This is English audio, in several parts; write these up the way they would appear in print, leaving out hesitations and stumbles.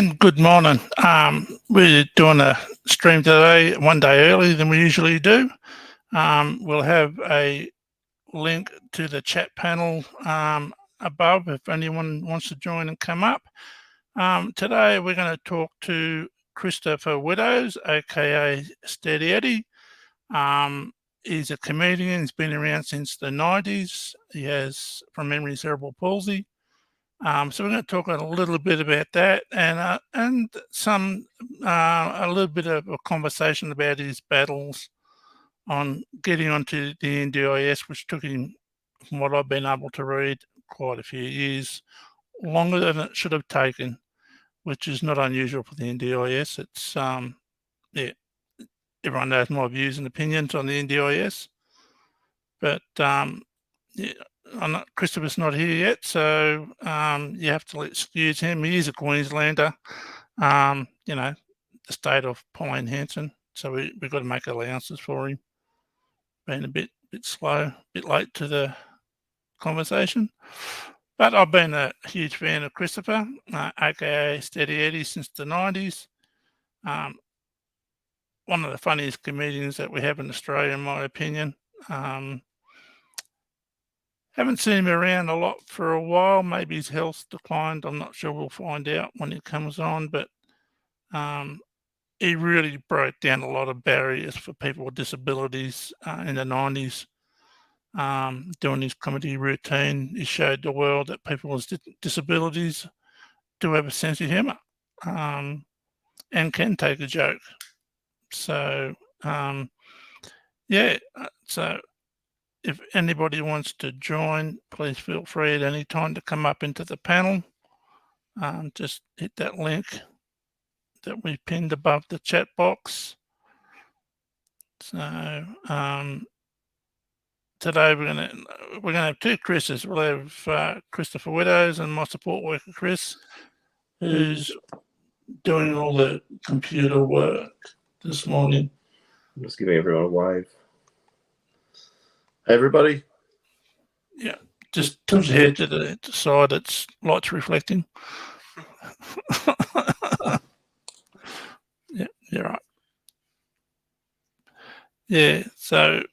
And good morning. We're doing a stream today, one day earlier than we usually do. We'll have a link to the chat panel above if anyone wants to join and come up. Today we're going to talk to Christopher Widdows, aka Steady Eddy. He's a comedian. He's been around since the 90s. He has, from memory, cerebral palsy. So we're going to talk a little bit about that and a little bit of a conversation about his battles on getting onto the NDIS, which took him, from what I've been able to read, quite a few years, longer than it should have taken, which is not unusual for the NDIS. It's yeah, everyone knows my views and opinions on the NDIS, but yeah. Christopher's not here yet, so you have to excuse him. He is a Queenslander, the state of Paul Hanson. So we've got to make allowances for him. Been a bit slow, a bit late to the conversation. But I've been a huge fan of Christopher, aka Steady Eddy, since the 90s. One of the funniest comedians that we have in Australia, in my opinion. Haven't seen him around a lot for a while. Maybe his health's declined. I'm not sure. We'll find out when he comes on. But he really broke down a lot of barriers for people with disabilities in the 90s. Doing his comedy routine, he showed the world that people with disabilities do have a sense of humour and can take a joke. So, so if anybody wants to join, please feel free at any time to come up into the panel. Just hit that link that we pinned above the chat box. So today we're gonna have two Chris's. We'll have Christopher Widdows and my support worker Chris, who's doing all the computer work this morning. I'm just giving everyone a wave. Hey, everybody. Yeah, just tilt your head to the side. It's light's reflecting. Yeah, you're right. Yeah, so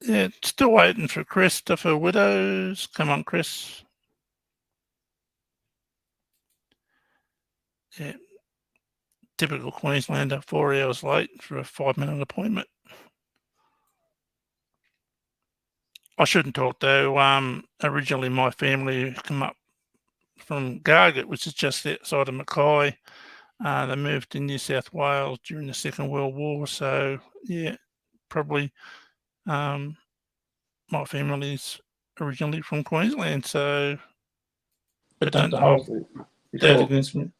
yeah, still waiting for Christopher Widdows. Come on, Chris. Yeah, typical Queenslander, 4 hours late for a 5-minute appointment. I shouldn't talk though. Originally my family come up from Gargett, which is just outside of Mackay. They moved to New South Wales during the Second World War. So yeah, probably my family's originally from Queensland. So, but don't hold that against me.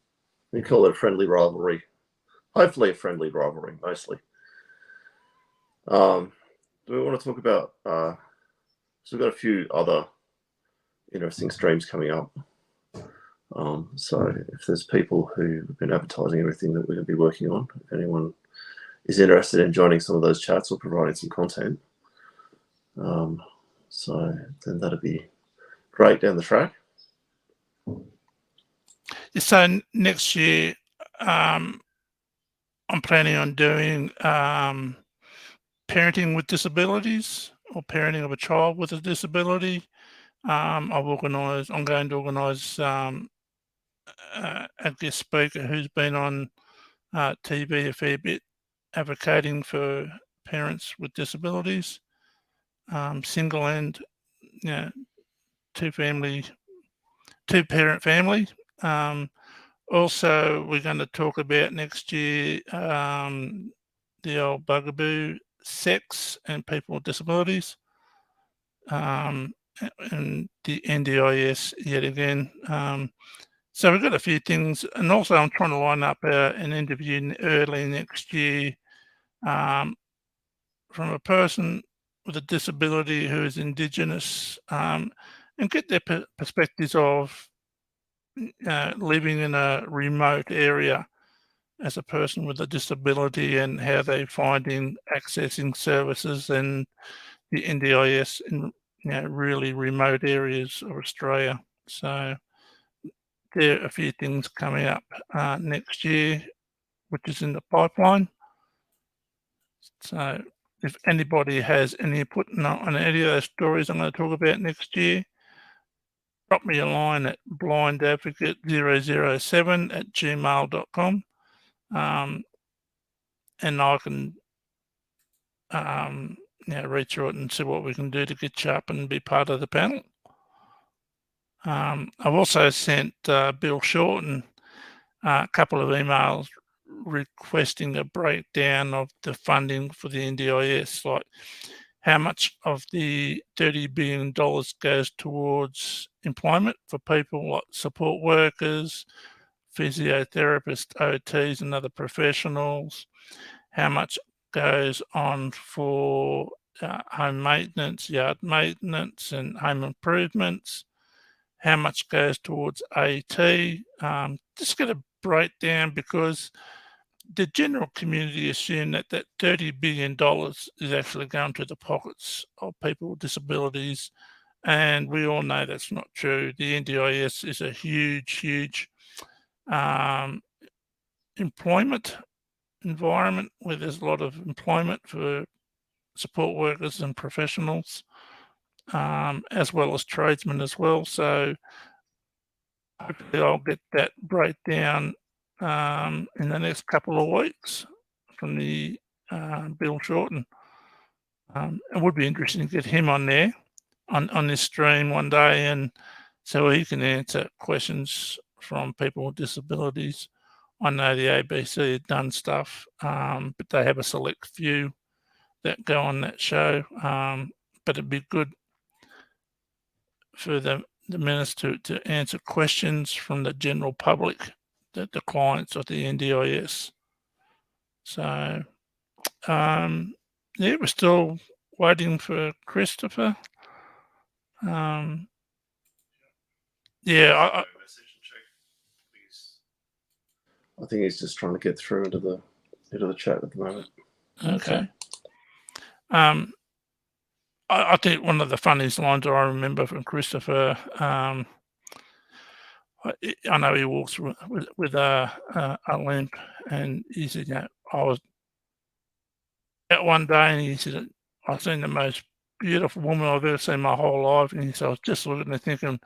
We call it a friendly rivalry. Hopefully a friendly rivalry, mostly. Do we want to talk about... so we've got a few other interesting streams coming up. So if there's people who've been advertising everything that we're going to be working on, if anyone is interested in joining some of those chats or providing some content, so then that'd be great down the track. So next year, I'm planning on doing parenting with disabilities or parenting of a child with a disability. I'm going to organise a guest speaker who's been on TV a fair bit, advocating for parents with disabilities, single and two-parent family. Also, we're going to talk about next year the old bugaboo, sex and people with disabilities, and the NDIS yet again. So we've got a few things, and also I'm trying to line up an interview early next year from a person with a disability who is Indigenous, and get their perspectives of living in a remote area as a person with a disability and how they're finding accessing services and the NDIS in really remote areas of Australia. So there are a few things coming up next year, which is in the pipeline. So if anybody has any input on any of those stories I'm going to talk about next year, drop me a line at blindadvocate007@gmail.com, and I can read through it and see what we can do to get you up and be part of the panel. I've also sent Bill Shorten a couple of emails requesting a breakdown of the funding for the NDIS, like how much of the $30 billion goes towards employment for people like support workers, physiotherapists, OTs, and other professionals, how much goes on for home maintenance, yard maintenance, and home improvements, how much goes towards AT. Just get a breakdown, because the general community assume that that $30 billion is actually going to the pockets of people with disabilities. And we all know that's not true. The NDIS is a huge employment environment where there's a lot of employment for support workers and professionals, as well as tradesmen as well. So hopefully I'll get that breakdown in the next couple of weeks from the Bill Shorten. It would be interesting to get him on there on this stream one day, and so he can answer questions from people with disabilities. I know the ABC have done stuff, but they have a select few that go on that show. But it'd be good for the minister to answer questions from the general public, the clients of the NDIS. So, we're still waiting for Christopher. I think he's just trying to get through into the chat at the moment. Okay. I think one of the funniest lines I remember from Christopher, I know he walks with a limp, and he said, I was out one day, and he said, I've seen the most beautiful woman I've ever seen my whole life. And he said, I was just looking and thinking,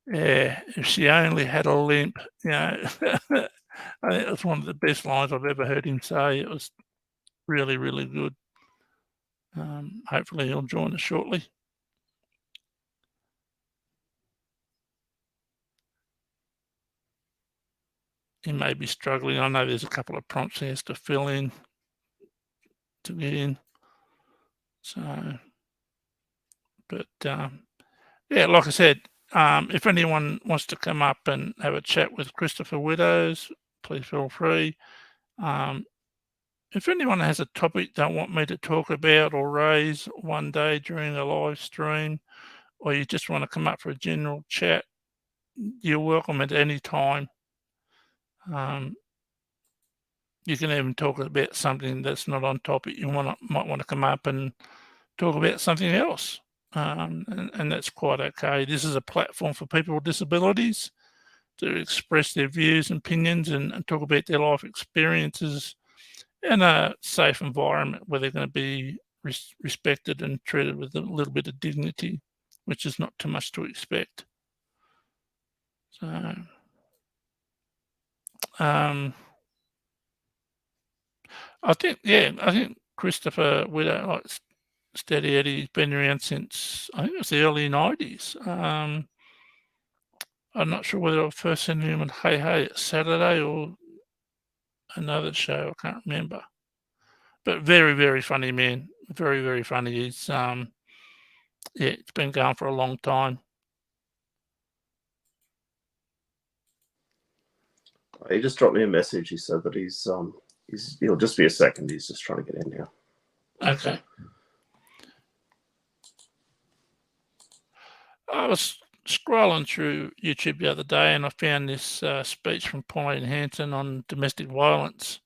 yeah, if she only had a limp, I think it was one of the best lines I've ever heard him say. It was really, really good. Hopefully he'll join us shortly. He may be struggling. I know there's a couple of prompts he has to fill in to get in. So, but like I said, if anyone wants to come up and have a chat with Christopher Widdows, please feel free. If anyone has a topic they want me to talk about or raise one day during a live stream, or you just want to come up for a general chat, you're welcome at any time. You can even talk about something that's not on topic. You might want to come up and talk about something else, and that's quite okay. This is a platform for people with disabilities to express their views and opinions and talk about their life experiences in a safe environment where they're going to be respected and treated with a little bit of dignity, which is not too much to expect. So, I think Christopher Widow, like Steady Eddie's been around since, I think it was the early 90s. I'm not sure whether I first seen him on Hey Hey Saturday or another show. I can't remember. But very, very funny man. Very, very funny. He's it's been going for a long time. He just dropped me a message. He said that he'll just be a second. He's just trying to get in now. Okay. I was scrolling through YouTube the other day, and I found this speech from Pauline Hanson on domestic violence.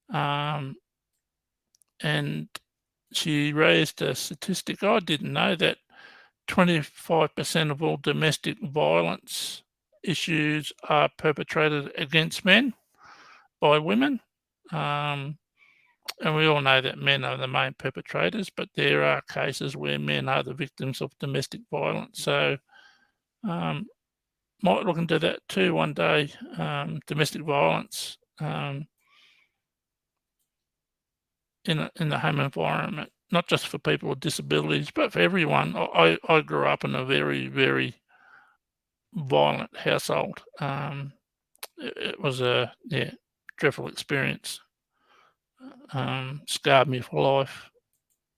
And she raised a statistic. I didn't know that 25% of all domestic violence issues are perpetrated against men by women. And we all know that men are the main perpetrators, but there are cases where men are the victims of domestic violence. So might look into that too one day, domestic violence in the home environment, not just for people with disabilities, but for everyone. I grew up in a very, very violent household. It was a dreadful experience. Scarred me for life.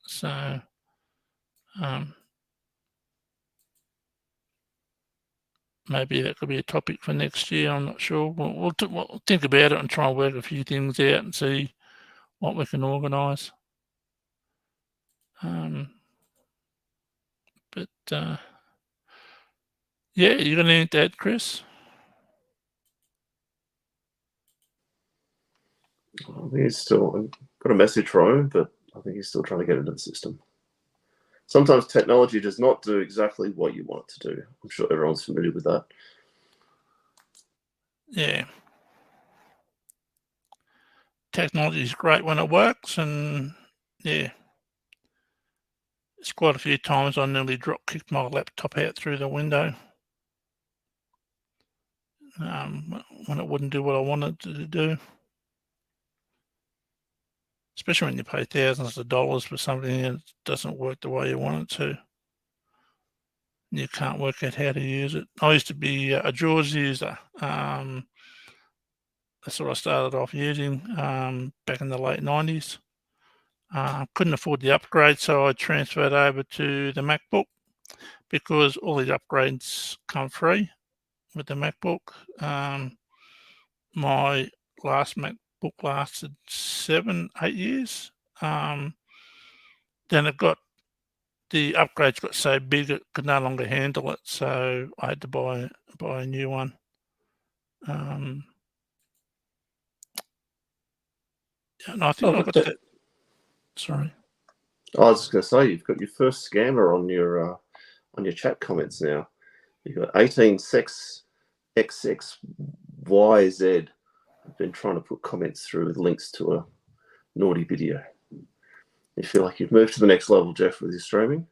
So maybe that could be a topic for next year. I'm not sure. We'll think about it and try and work a few things out and see what we can organise. But yeah, you got anything to add, Chris? I think he's still got a message from him, but I think he's still trying to get into the system. Sometimes technology does not do exactly what you want it to do. I'm sure everyone's familiar with that. Yeah. Technology is great when it works, and yeah, it's quite a few times I nearly kicked my laptop out through the window when it wouldn't do what I wanted it to do. Especially when you pay thousands of dollars for something and it doesn't work the way you want it to. You can't work out how to use it. I used to be a JAWS user. That's what I started off using back in the late 90s. Couldn't afford the upgrade, so I transferred over to the MacBook because all the upgrades come free with the MacBook. My last MacBook lasted 7-8 years. Then the upgrades got so big it could no longer handle it, so I had to buy a new one. And I think I got that. Sorry. I was just going to say, you've got your first scammer on your chat comments now. You've got 18/6xxyz. I've been trying to put comments through with links to a naughty video. You feel like you've moved to the next level, Jeff, with your streaming.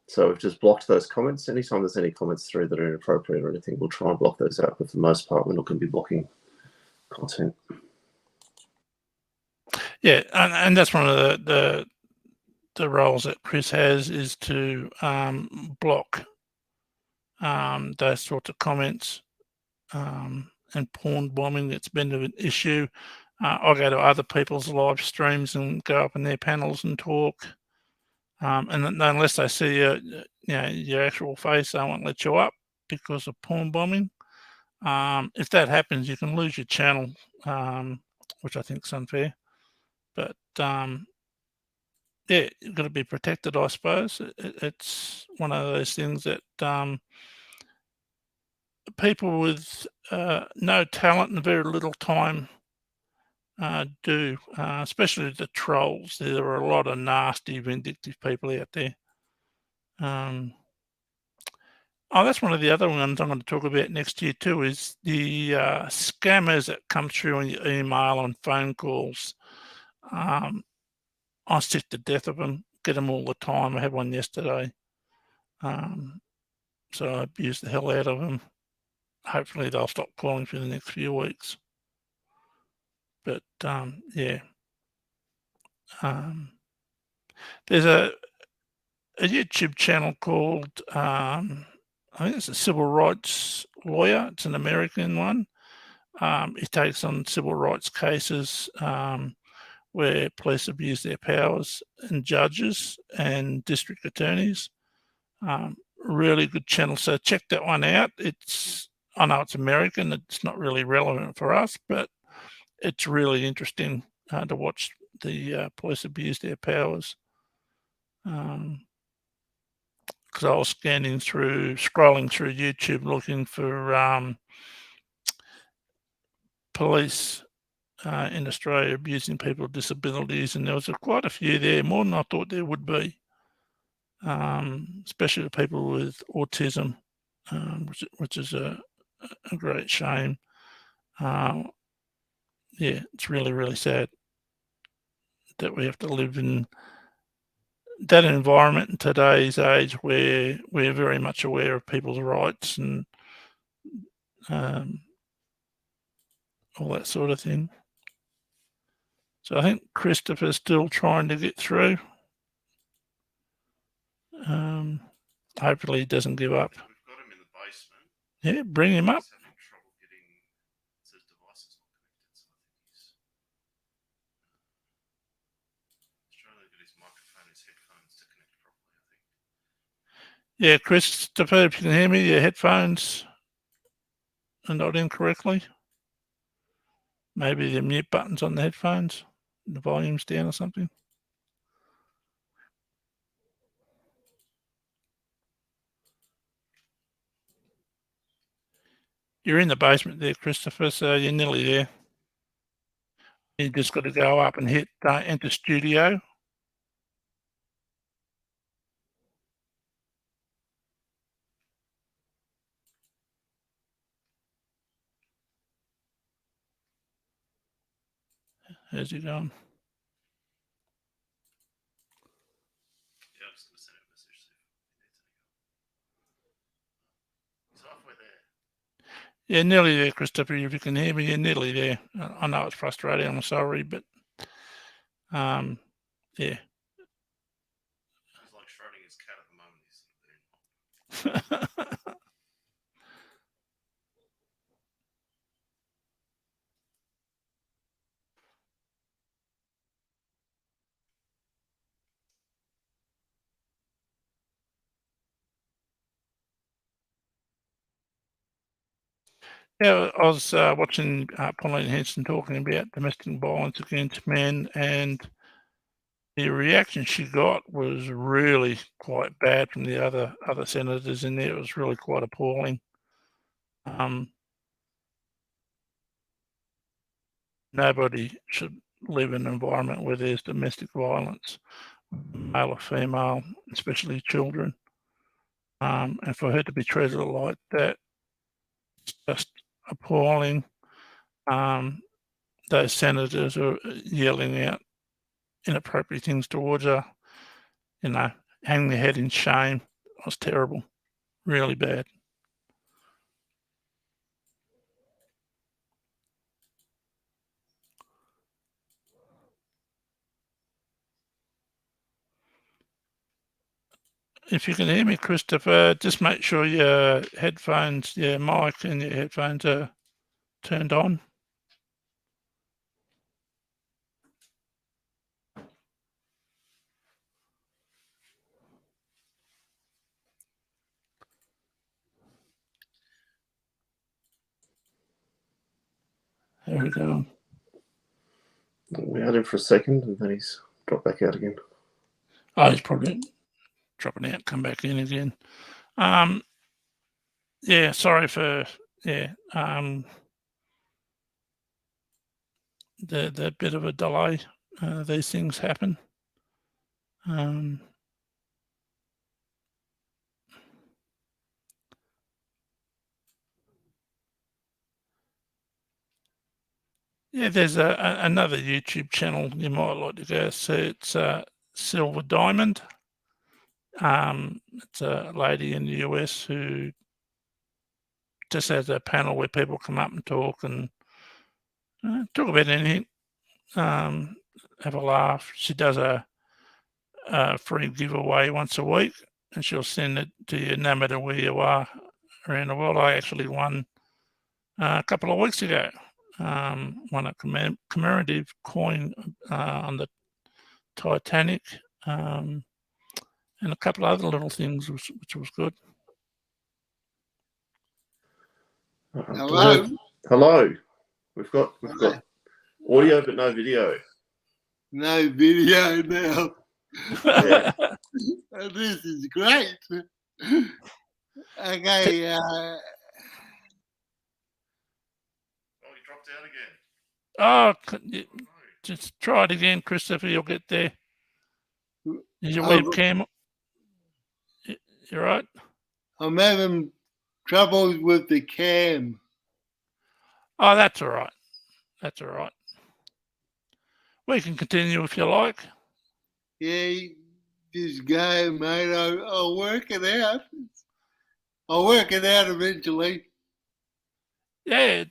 So we've just blocked those comments. Anytime there's any comments through that are inappropriate or anything, we'll try and block those out. But for the most part, we're not going to be blocking content. Yeah, and that's one of the roles that Chris has, is to block those sorts of comments and porn bombing that's been an issue. I go to other people's live streams and go up in their panels and talk. And unless they see your actual face, they won't let you up because of porn bombing. If that happens, you can lose your channel, which I think is unfair. But yeah, you've got to be protected, I suppose. It's one of those things that people with no talent and very little time do, especially the trolls. There are a lot of nasty, vindictive people out there. That's one of the other ones I'm going to talk about next year too, is the scammers that come through on your email and phone calls. I'm sick to death of them. Get them all the time. I had one yesterday. So I abused the hell out of them. Hopefully they'll stop calling for the next few weeks. But yeah. There's a YouTube channel called, I think it's a civil rights lawyer. It's an American one. He takes on civil rights cases where police abuse their powers, and judges and district attorneys. Really good channel. So check that one out. I know it's American. It's not really relevant for us, but it's really interesting to watch the police abuse their powers. Because I was scrolling through YouTube looking for police in Australia abusing people with disabilities, and there was quite a few there, more than I thought there would be, especially the people with autism, which is a a great shame. Yeah, it's really, really sad that we have to live in that environment in today's age where we're very much aware of people's rights and all that sort of thing. So I think Christopher's still trying to get through. Hopefully he doesn't give up. We've got him in the basement. Yeah, bring him up. He's having trouble getting his device is not connected, so I think he's trying to get his microphone and his headphones to connect properly, I think. Yeah, Christopher, if you can hear me, your headphones are not in correctly. Maybe the mute button's on the headphones, the volume's down or something. You're in the basement there, Christopher, so you're nearly there. You just got to go up and hit enter studio. How's he going? Yeah, I'm just going to send him a message. He's halfway there. Yeah, nearly there, Christopher. If you can hear me, you're nearly there. I know it's frustrating. I'm sorry, but yeah. He's like Schrodinger's cat at the moment. Yeah, I was watching Pauline Hanson talking about domestic violence against men, and the reaction she got was really quite bad from the other senators in there. It was really quite appalling. Nobody should live in an environment where there's domestic violence, male or female, especially children. And for her to be treated like that, it's just appalling. Those senators are yelling out inappropriate things towards her, hang their head in shame. It was terrible, really bad. If you can hear me, Christopher, just make sure your headphones, your mic and your headphones are turned on. There we go. We had him for a second and then he's dropped back out again. Oh, he's probably dropping out, come back in again. Yeah, sorry for the bit of a delay. These things happen. Yeah, there's another YouTube channel you might like to go see. It's Silver Diamond. It's a lady in the US who just has a panel where people come up and talk talk about anything, have a laugh. She does a free giveaway once a week, and she'll send it to you no matter where you are around the world. I actually won a couple of weeks ago. Won a commemorative coin on the Titanic, and a couple of other little things, which was good. Hello. Hello. We've got audio but no video. No video now. Yeah. This is great. Okay. Oh, he dropped out again. Oh, just try it again, Christopher. You'll get there. Is your webcam? You're right. I'm having troubles with the cam. Oh, that's all right. That's all right. We can continue if you like. Yeah, just go, mate. I'll work it out. I'll work it out eventually. Yeah.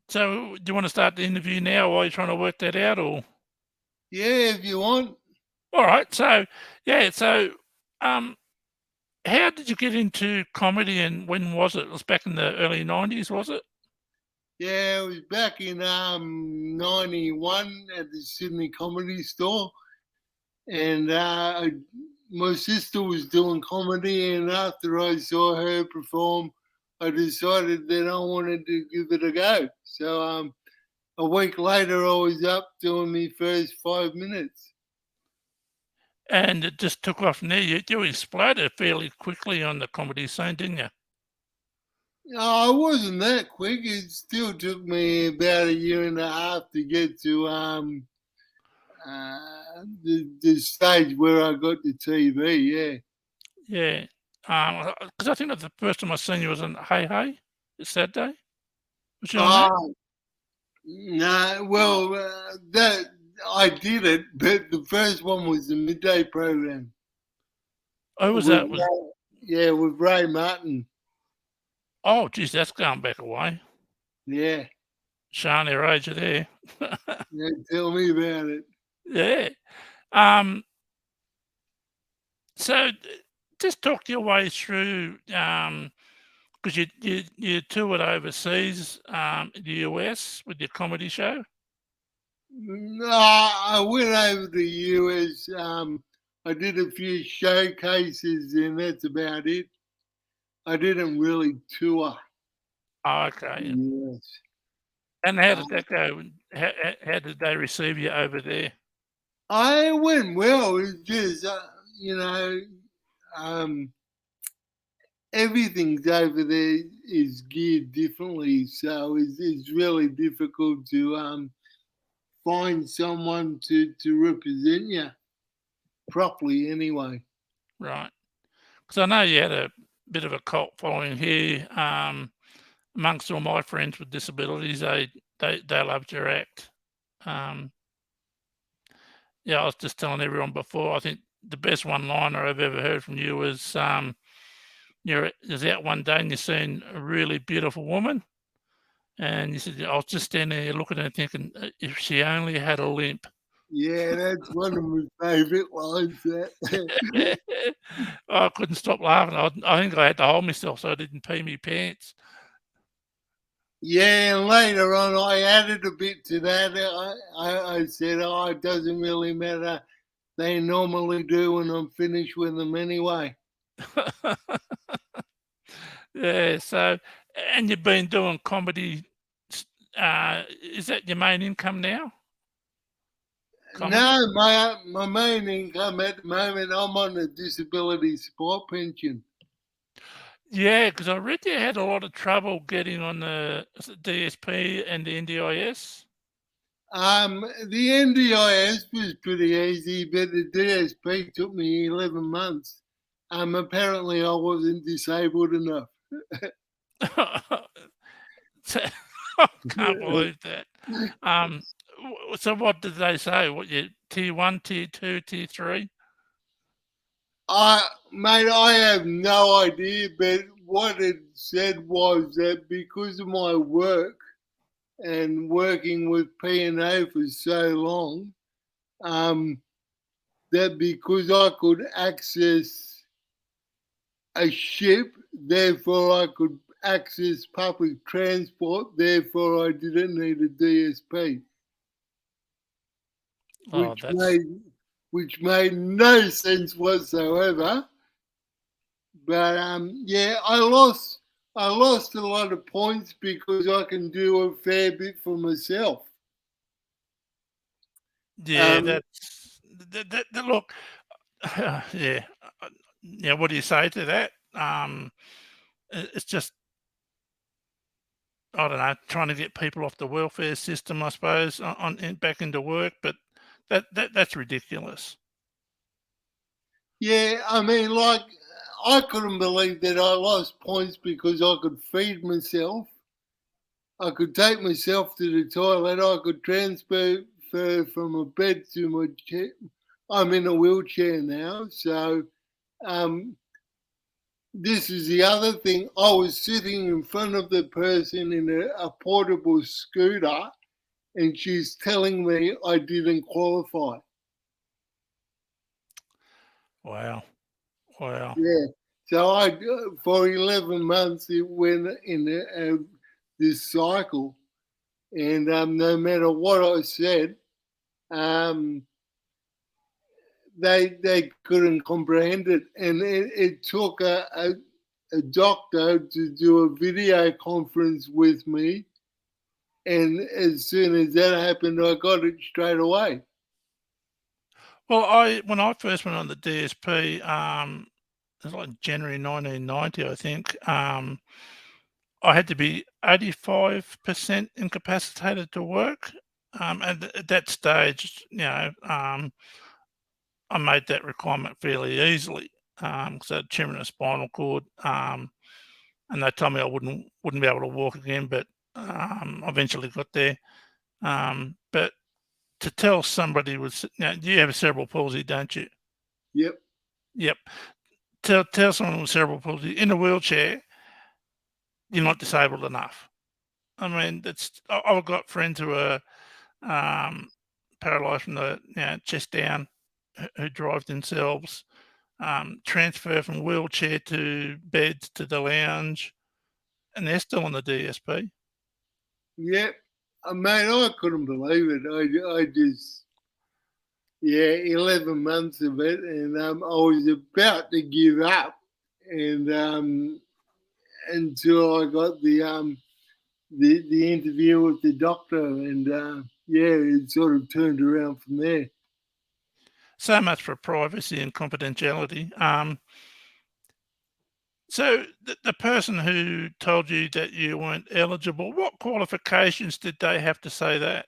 So, do you want to start the interview now while you're trying to work that out, or? Yeah, if you want. All right. So, yeah. So, how did you get into comedy, and when was it? It was back in the early 90s, was it? Yeah, it was back in 91 at the Sydney Comedy Store. And my sister was doing comedy, and after I saw her perform, I decided that I wanted to give it a go. So a week later, I was up doing my first 5 minutes. And it just took off from there. You exploded fairly quickly on the comedy scene, didn't you? No, I wasn't that quick. It still took me about 1.5 years to get to the stage where I got the TV. Yeah. Because I think that the first time I seen you was on Hey Hey, it's Saturday. Was you on that? No, well, that I did it, but the first one was the midday program. Oh, was with that? Ray, with Ray Martin. Oh, geez, that's going back a way. Yeah, Showing their age there. yeah, tell me about it. Yeah. So just talk your way through, because you toured overseas, the US with your comedy show. No, I went over to the US. I did a few showcases, and that's about it. I didn't really tour. Oh, okay. Yes. And how did that go? How did they receive you over there? I went well. It's just, you know, everything's over there is geared differently, so it's really difficult to find someone to represent you properly. Anyway, Right. Because I know you had a bit of a cult following here. Amongst all my friends with disabilities, they loved your act. Yeah, I was just telling everyone before, I think the best one-liner I've ever heard from you was, you're out one day and you're seeing a really beautiful woman, and you said, I was just standing there looking at her thinking, if she only had a limp. yeah, that's one of my favourite lines. That I couldn't stop laughing. I think I had to hold myself so I didn't pee me pants. yeah, and later on, I added a bit to that. I said, "Oh, it doesn't really matter. They normally do when I'm finished with them anyway." Yeah, so, and you've been doing comedy, is that your main income now? Comedy? No, my main income at the moment, I'm on a disability support pension. Yeah, because I read you had a lot of trouble getting on the DSP and the NDIS. The NDIS was pretty easy, but the DSP took me 11 months. Apparently I wasn't disabled enough. I can't believe that. So what did they say? What, you tier 1, tier 2, tier 3? Mate, I have no idea, but what it said was that because of my work and working with P&O for so long, that because I could access a ship, therefore I could access public transport, therefore I didn't need a DSP. Oh, Which made no sense whatsoever. But yeah, I lost a lot of points because I can do a fair bit for myself. yeah, that's that look, yeah. Yeah, what do you say to that? It's just, I don't know, trying to get people off the welfare system, I suppose, back into work, but that's ridiculous. Yeah, I mean, like, I couldn't believe that I lost points because I could feed myself. I could take myself to the toilet. I could transfer from a bed to my chair. I'm in a wheelchair now. So this is the other thing. I was sitting in front of the person in a portable scooter, and she's telling me I didn't qualify. Wow. Wow. Yeah. So I, for 11 months, it went in this cycle. And no matter what I said, they couldn't comprehend it. And it took a doctor to do a video conference with me. And as soon as that happened, I got it straight away. Well, when I first went on the DSP, it was like January 1990, I think. I had to be 85% incapacitated to work. And at that stage, I made that requirement fairly easily. Because I had tumor in the spinal cord, and they told me I wouldn't be able to walk again, but I eventually got there. But to tell somebody with, you have cerebral palsy, don't you? Yep. Yep. Tell someone with cerebral palsy in a wheelchair, you're not disabled enough. I mean, I've got friends who are paralysed from the chest down, who drive themselves, transfer from wheelchair to beds to the lounge, and they're still on the DSP. Yep. Mate, I couldn't believe it. I just, 11 months of it, and I was about to give up, and until I got the interview with the doctor, and it sort of turned around from there. So much for privacy and confidentiality. So the person who told you that you weren't eligible, what qualifications did they have to say that?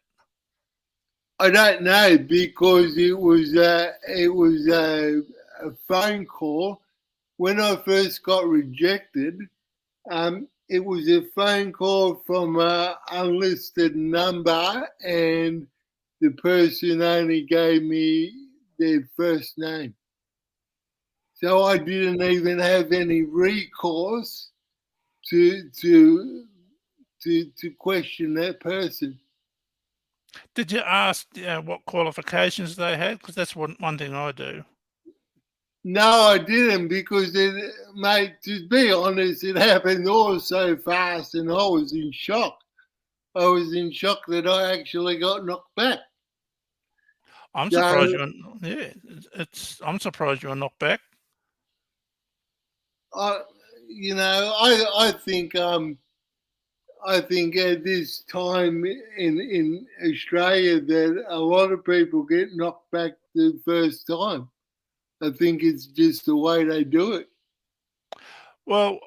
I don't know, because it was a phone call. When I first got rejected, it was a phone call from an unlisted number, and the person only gave me their first name. So I didn't even have any recourse to question that person. Did you ask what qualifications they had? Because that's one thing I do. No, I didn't, because mate, to be honest, it happened all so fast, and I was in shock. I was in shock that I actually got knocked back. I'm surprised I'm surprised you were knocked back. I think at this time in Australia that a lot of people get knocked back the first time. I think it's just the way they do it. Well,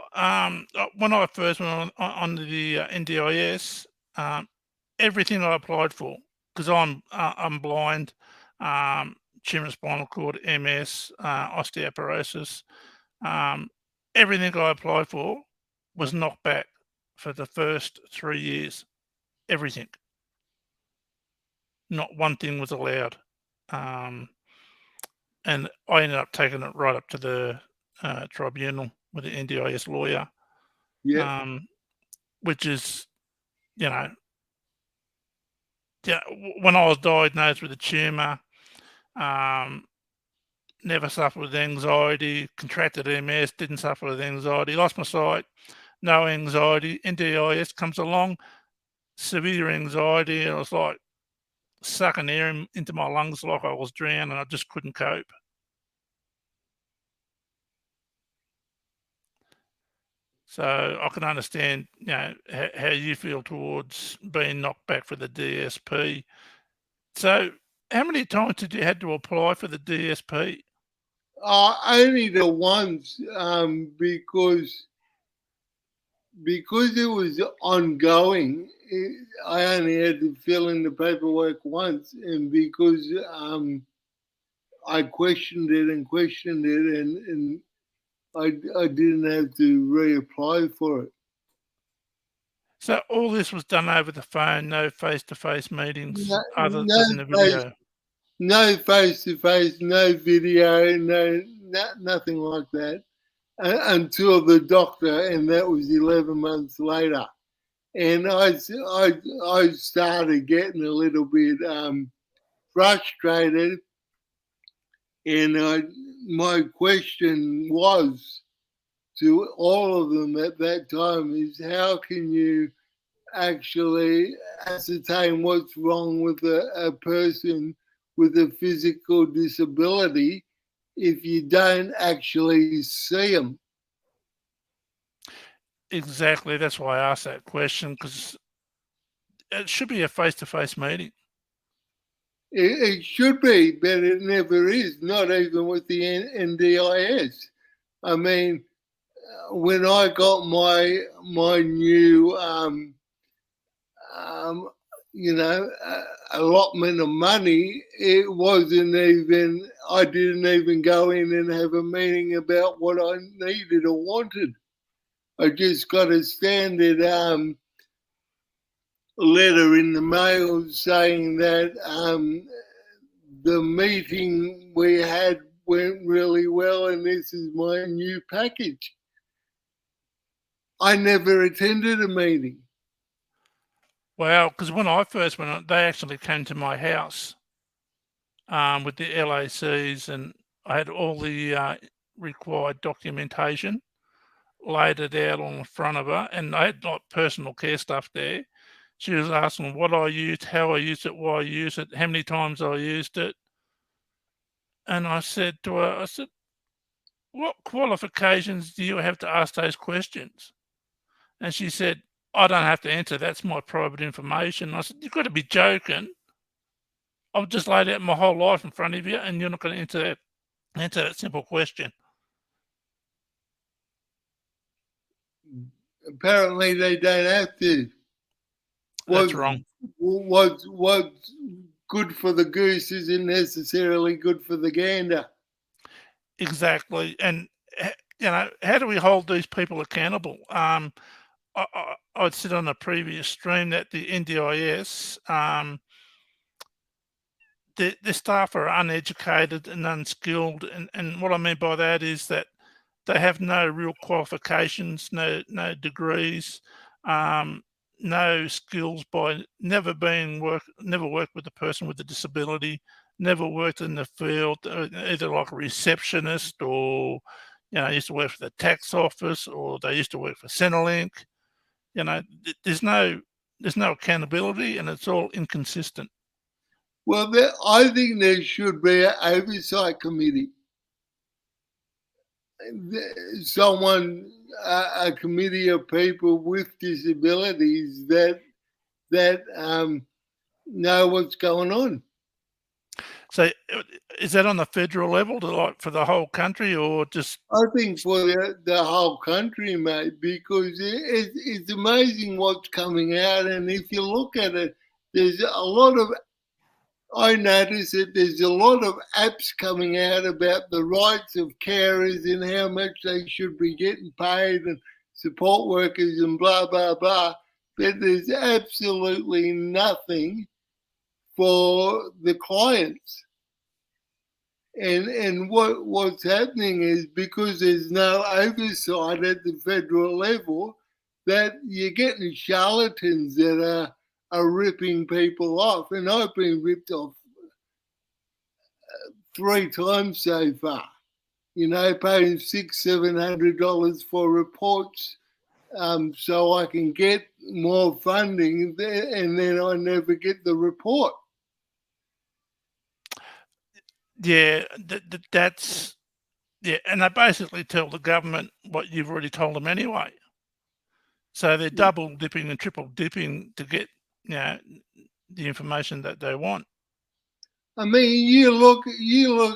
when I first went on the NDIS, everything I applied for, because I'm blind, tumor spinal cord, MS, osteoporosis, everything I applied for was knocked back for the first 3 years. Everything. Not one thing was allowed. And I ended up taking it right up to the tribunal with the NDIS lawyer. Yeah. Which is, when I was diagnosed with a tumour, never suffered with anxiety, contracted MS, didn't suffer with anxiety, lost my sight, no anxiety. NDIS comes along, severe anxiety, and I was like sucking air into my lungs like I was drowning, and I just couldn't cope. So I can understand, how you feel towards being knocked back for the DSP. So how many times did you had to apply for the DSP? Only the once, because it was ongoing. I only had to fill in the paperwork once, and because I questioned it, and I didn't have to reapply for it. So all this was done over the phone, no face-to-face meetings No, other than the video. No face-to-face, no video, nothing like that until the doctor, and that was 11 months later. And I started getting a little bit frustrated, and my question was to all of them at that time is, how can you actually ascertain what's wrong with a person with a physical disability if you don't actually see them? Exactly. That's why I asked that question, because it should be a face-to-face meeting. It should be, but it never is, not even with the NDIS. I mean, when I got my new allotment of money, it wasn't even, I didn't even go in and have a meeting about what I needed or wanted. I just got a standard letter in the mail saying that the meeting we had went really well and this is my new package. I never attended a meeting. Well, because when I first went on, they actually came to my house with the LACs, and I had all the required documentation, laid it out on the front of her, and I had like personal care stuff there. She was asking what I used, how I used it, why I used it, how many times I used it. And I said to her, what qualifications do you have to ask those questions? And she said, I don't have to answer. That's my private information. I said, you've got to be joking. I've just laid out my whole life in front of you, and you're not going to answer that simple question. Apparently, they don't have to. That's wrong. What's good for the goose isn't necessarily good for the gander. Exactly. And, how do we hold these people accountable? I'd said on a previous stream that the NDIS, the staff are uneducated and unskilled. And what I mean by that is that they have no real qualifications, no degrees, no skills, by never worked with a person with a disability, never worked in the field, either like a receptionist or, used to work for the tax office, or they used to work for Centrelink. There's no accountability, and it's all inconsistent. Well, I think there should be an oversight committee. A committee of people with disabilities that know what's going on. So is that on the federal level, for the whole country, or just? I think for the whole country, mate, because it's amazing what's coming out. And if you look at it, I notice that there's a lot of apps coming out about the rights of carers and how much they should be getting paid, and support workers and blah, blah, blah. But there's absolutely nothing for the clients. And what's happening is, because there's no oversight at the federal level, that you're getting charlatans that are ripping people off. And I've been ripped off 3 times so far. Paying $600-700 for reports, so I can get more funding, and then I never get the report. Yeah, that's, and they basically tell the government what you've already told them anyway. So they're double dipping and triple dipping to get, the information that they want. I mean, you look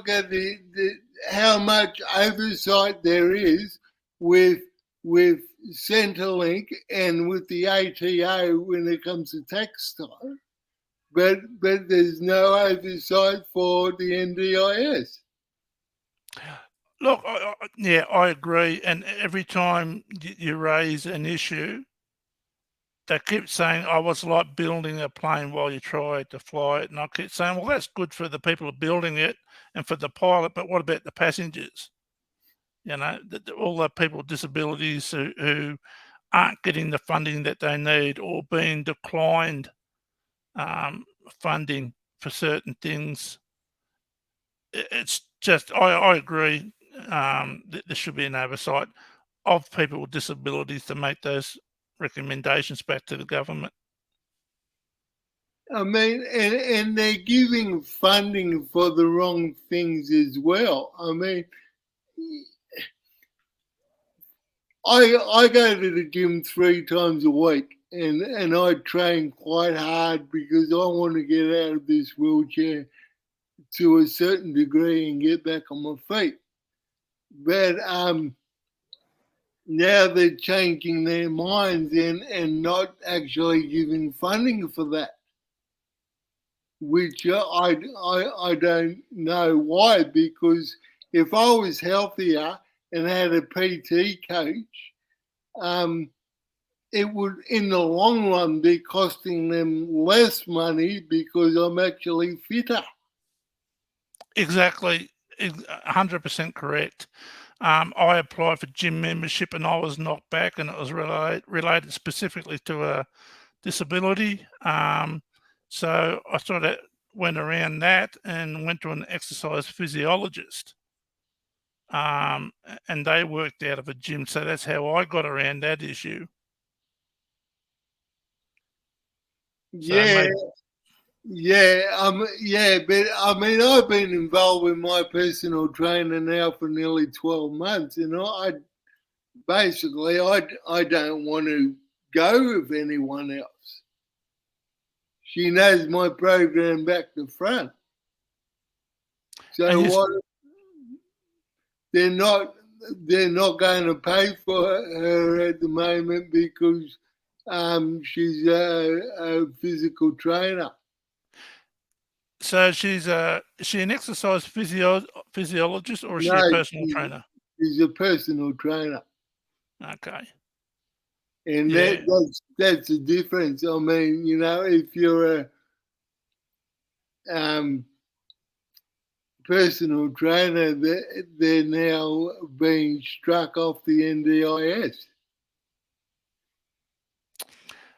at the how much oversight there is with Centrelink and with the ATO when it comes to tax time, but there's no oversight for the NDIS. Look, yeah, I agree. And every time you raise an issue, they keep saying, "I was like building a plane while you tried to fly it." And I keep saying, "Well, that's good for the people building it and for the pilot, but what about the passengers? You know, all the people with disabilities who aren't getting the funding that they need or being declined funding for certain things." It's just, I agree that there should be an oversight of people with disabilities to make those recommendations back to the government. I mean, and they're giving funding for the wrong things as well. I mean, I go to the gym 3 times a week, and I train quite hard because I want to get out of this wheelchair to a certain degree and get back on my feet. But now they're changing their minds and not actually giving funding for that, which I don't know why. Because if I was healthier and had a PT coach, it would, in the long run, be costing them less money because I'm actually fitter. Exactly, 100% correct. I applied for gym membership and I was knocked back, and it was related specifically to a disability. So I sort of went around that and went to an exercise physiologist, and they worked out of a gym. So that's how I got around that issue. So Yeah, maybe, yeah, but I mean, I've been involved with my personal trainer now for nearly 12 months, and I basically I don't want to go with anyone else. She knows my program back to front. So and what? They're not going to pay for her at the moment because she's a physical trainer. so is she an exercise physiologist, or is she a No, personal trainer? she's a personal trainer. Okay. And Yeah. that's the difference. I mean, you know, if you're a personal trainer, they're now being struck off the NDIS.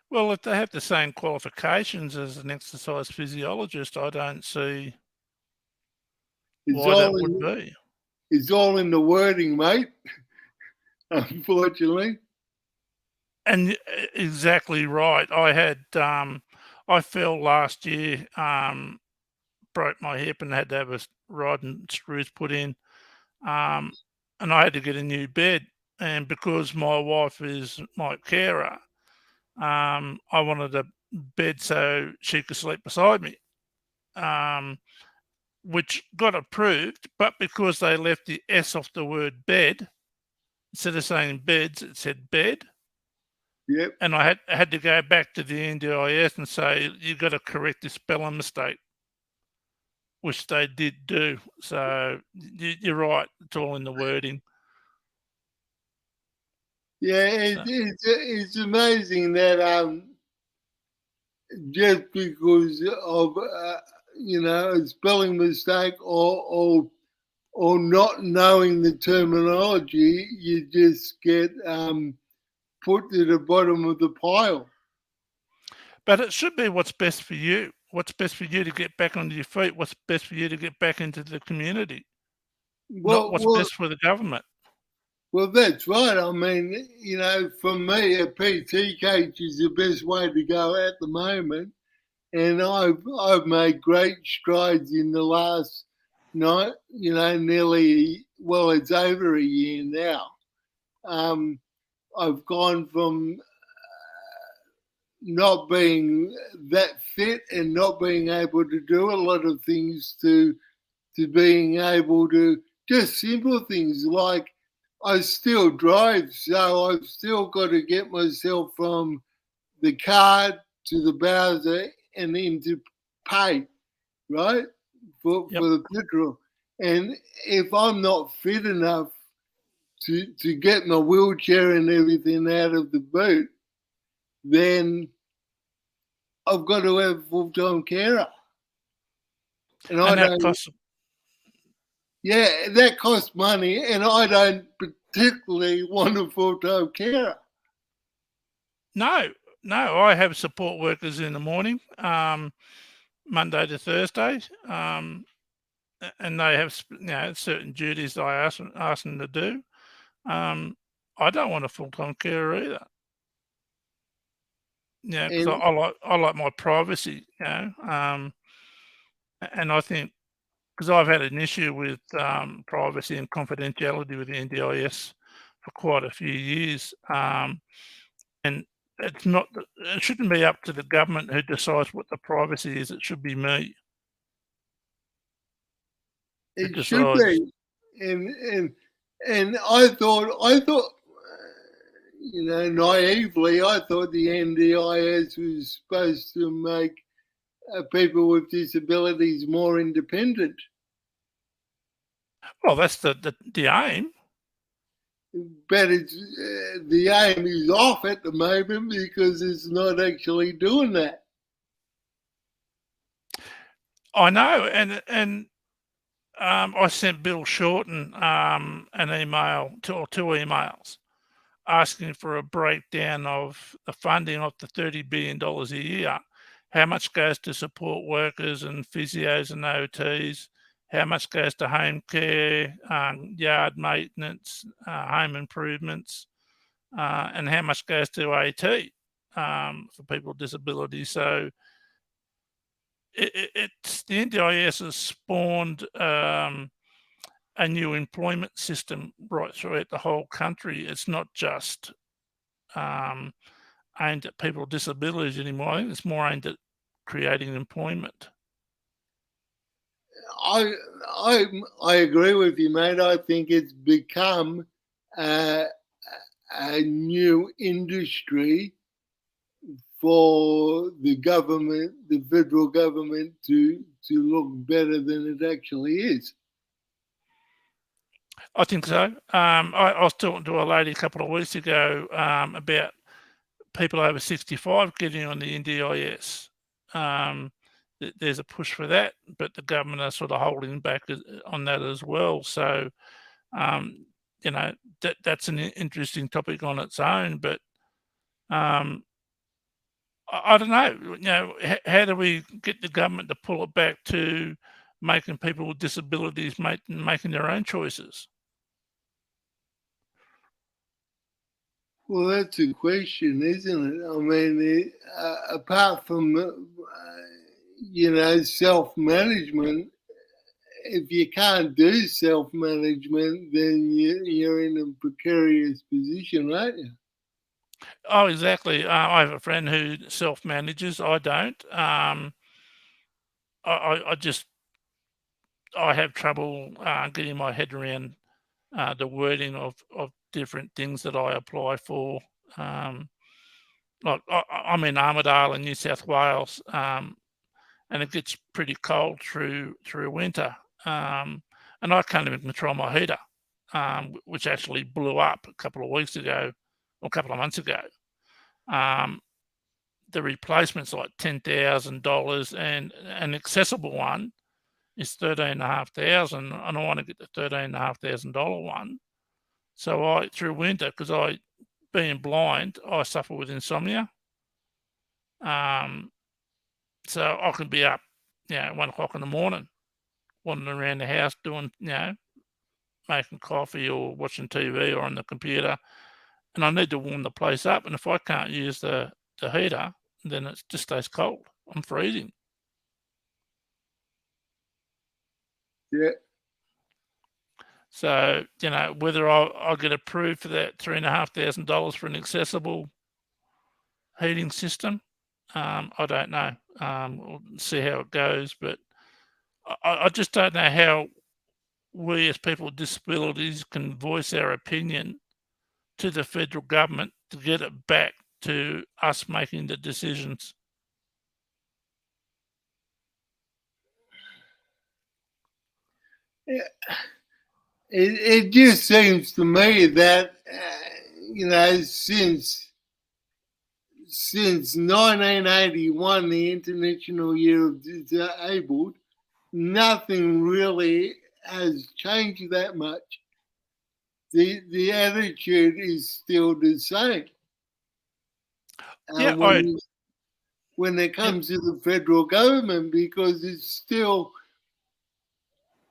Well, if they have the same qualifications as an exercise physiologist, I don't see It's why that all would in, be. it's all in the wording, mate. Unfortunately. And exactly right. I had I fell last year, broke my hip and had to have a rod and screws put in. And I had to get a new bed. And because my wife is my carer, I wanted a bed so she could sleep beside me, which got approved. But because they left the S off the word bed, instead of saying beds, it said bed. Yep. And I had to go back to the NDIS and say, "You've got to correct this spelling mistake," which they did do. So you're right; it's all in the wording. Yeah, So, it's amazing that just because of you know, a spelling mistake or not knowing the terminology, you just get put to the bottom of the pile. but it should be what's best for you. What's best for you to get back onto your feet? What's best for you to get back into the community? Not Well, what's well, best for the government. well, that's right. I mean, you know, for me, a PT coach is the best way to go at the moment, and I've made great strides in the last night. You know, nearly, well, it's over a year now. I've gone from not being that fit and not being able to do a lot of things to being able to just simple things like I still drive, so I've still got to get myself from the car to the Bowser and then to pay, right? For Yep. the petrol. And if I'm not fit enough to get my wheelchair and everything out of the boot, then I've got to have a full-time carer. And I And that don't, costs, yeah, that costs money, and I don't particularly want a full-time carer. no, I have support workers in the morning, Monday to Thursday, and they have certain duties I ask them to do. I don't want a full-time carer either. Yeah, because And I like my privacy, and I think because I've had an issue with privacy and confidentiality with the NDIS for quite a few years, and it shouldn't be up to the government who decides what the privacy is. It should be me. it should be. And I thought, naively, I thought the NDIS was supposed to make people with disabilities more independent. Well, that's the aim. But it's the aim is off at the moment because it's not actually doing that. I know, and I sent Bill Shorten an email, two emails, asking for a breakdown of the funding of the $30 billion a year. How much goes to support workers and physios and OTs? How much goes to home care, yard maintenance, home improvements, and how much goes to AT for people with disabilities? So it's the NDIS has spawned a new employment system right throughout the whole country. It's not just aimed at people with disabilities anymore. I think it's more aimed at creating employment. I agree with you, mate. I think it's become a new industry for the government, the federal government, to look better than it actually is. I think so. I was talking to a lady a couple of weeks ago about people over 65 getting on the NDIS. There's a push for that, but the government are sort of holding back on that as well. So, that's an interesting topic on its own. But I don't know. How do we get the government to pull it back to making people with disabilities making their own choices? Well, that's a question, isn't it? I mean, apart from self-management, if you can't do self-management, then you're in a precarious position, aren't you? Oh, exactly. I have a friend who self-manages. I don't. I have trouble getting my head around the wording of different things that I apply for. Like I'm in Armidale in New South Wales, and it gets pretty cold through winter, and I can't even control my heater, which actually blew up a couple of weeks ago or a couple of months ago. The replacement's like $10,000, and an accessible one is $13,500, and I want to get the $13,500 one. So through winter, because being blind, I suffer with insomnia. So I can be up, 1 o'clock in the morning, wandering around the house doing, making coffee or watching TV or on the computer, and I need to warm the place up. And if I can't use the heater, then it just stays cold. I'm freezing. Yeah. So, whether I'll get approved for that $3,500 for an accessible heating system, I don't know. We'll see how it goes, but I just don't know how we as people with disabilities can voice our opinion to the federal government to get it back to us making the decisions. It just seems to me that, since 1981, the International Year of Disabled, nothing really has changed that much. The attitude is still the same. Yeah, when it comes to the federal government, because it's still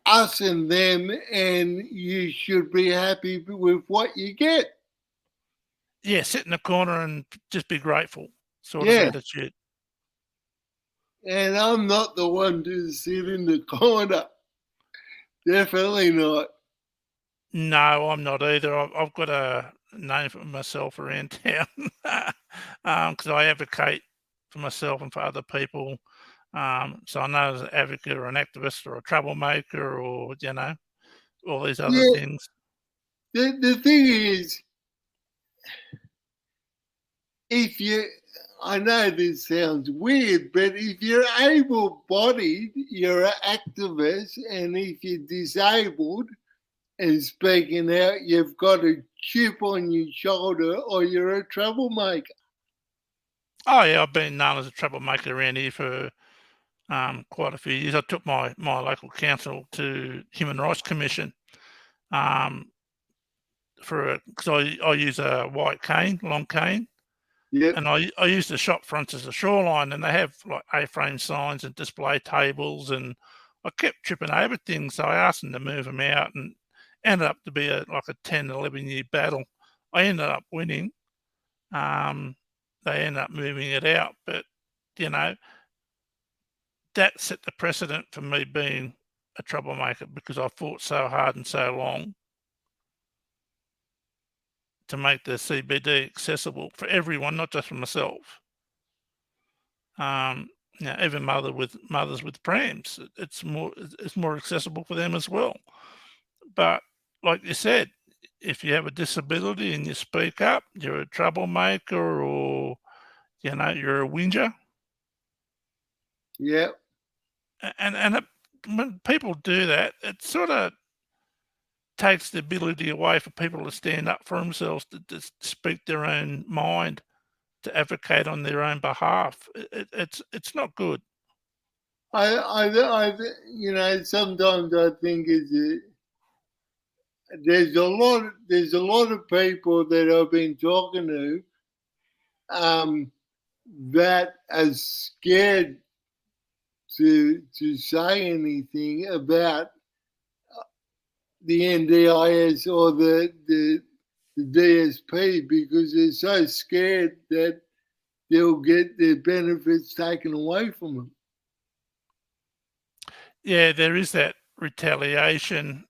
us and them, and you should be happy with what you get. Yeah, sit in the corner and just be grateful sort of Yeah. attitude. And I'm not the one to sit in the corner. Definitely not. No, I'm not either. I've got a name for myself around town because I advocate for myself and for other people. So I know as an advocate or an activist or a troublemaker or, all these other Yeah. things. The thing is, I know this sounds weird, but if you're able-bodied, you're an activist, and if you're disabled and speaking out, you've got a chip on your shoulder, or you're a troublemaker. Oh, yeah, I've been known as a troublemaker around here for quite a few years. I took my local council to Human Rights Commission because I use a white cane, long cane. Yep. And I use the shop fronts as a shoreline, and they have like A-frame signs and display tables, and I kept tripping over things. So I asked them to move them out, and ended up to be like a 10, 11-year battle. I ended up winning. They ended up moving it out, but that set the precedent for me being a troublemaker because I fought so hard and so long to make the CBD accessible for everyone, not just for myself. Even mothers with prams, it's more accessible for them as well. But like you said, if you have a disability and you speak up, you're a troublemaker, or you're a whinger. Yeah. And when people do that, it sort of takes the ability away for people to stand up for themselves, to speak their own mind, to advocate on their own behalf. It's not good. Sometimes I think there's a lot of people that I've been talking to that are scared to say anything about the NDIS or the DSP because they're so scared that they'll get their benefits taken away from them. Yeah, there is that retaliation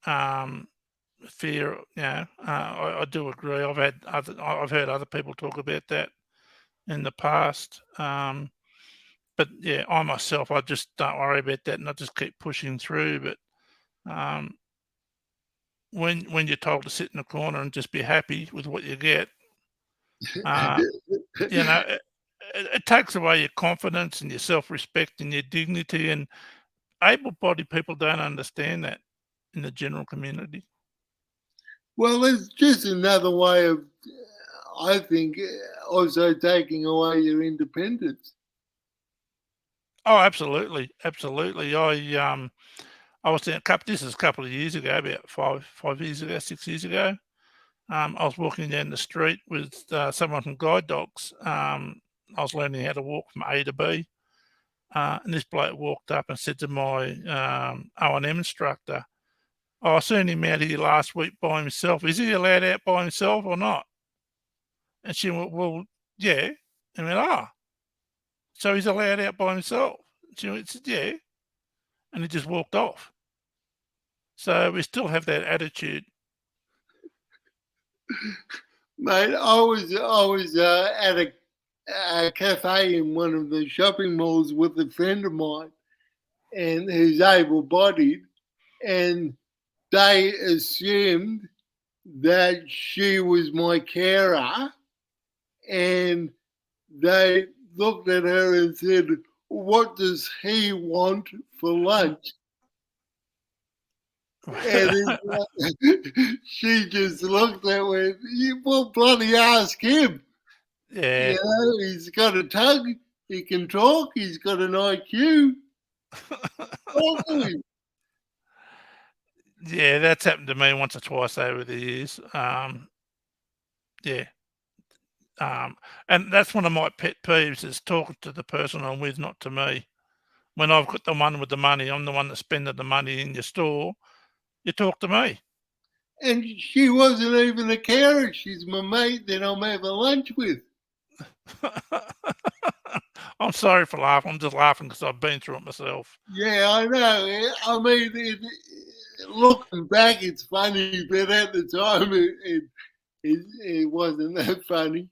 fear. I do agree. I've heard other people talk about that in the past. But yeah, I myself, I just don't worry about that, and I just keep pushing through. But when you're told to sit in a corner and just be happy with what you get, it takes away your confidence and your self-respect and your dignity. And able-bodied people don't understand that in the general community. Well, it's just another way of, I think, also taking away your independence. Oh, absolutely, absolutely. I was in this is a couple of years ago, about 5 years ago, 6 years ago. I was walking down the street with someone from Guide Dogs. I was learning how to walk from A to B. And this bloke walked up and said to my O&M instructor, "Oh, I seen him out here last week by himself. Is he allowed out by himself or not?" And she went, "Well, yeah." And I went, so he's allowed out by himself? She went, "Yeah." And he just walked off. So we still have that attitude. Mate, I was at a cafe in one of the shopping malls with a friend of mine, and who's able-bodied, and they assumed that she was my carer, and they looked at her and said, "What does he want for lunch?" And she just looked at me. You will bloody ask him. Yeah. You know, he's got a tongue. He can talk. He's got an IQ. Talk to him. Yeah, that's happened to me once or twice over the years. Yeah. And that's one of my pet peeves is talking to the person I'm with, not to me. When I've got the one with the money, I'm the one that's spending the money in your store. You talk to me. And she wasn't even a carer. She's my mate that I'm having lunch with. I'm sorry for laughing. I'm just laughing because I've been through it myself. Yeah, I know. I mean, looking back, it's funny, but at the time, it wasn't that funny.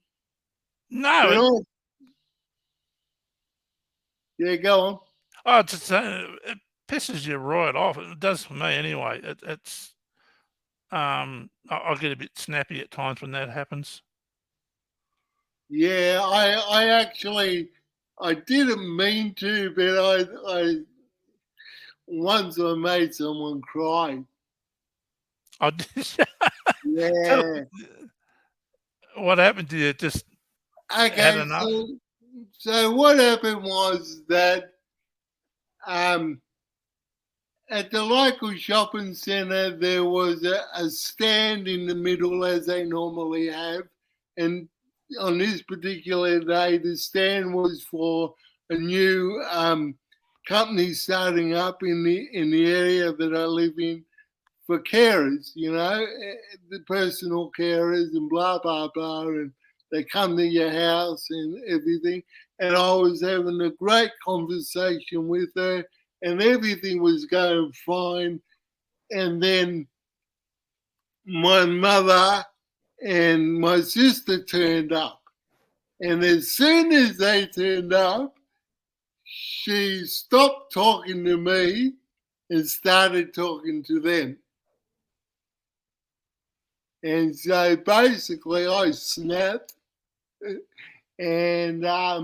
No, Yeah, go on. it pisses you right off. It does for me anyway. It's I get a bit snappy at times when that happens. Yeah, I actually, I didn't mean to, but I once I made someone cry. I did. Yeah. What happened to you? Just had Okay, enough? so what happened was that at the local shopping centre there was a stand in the middle as they normally have, and on this particular day the stand was for a new company starting up in the area that I live in for carers, you know, the personal carers and blah blah blah, and they come to your house and everything. And I was having a great conversation with her, and everything was going fine. And then my mother and my sister turned up, and as soon as they turned up, she stopped talking to me and started talking to them. And so basically, I snapped, and I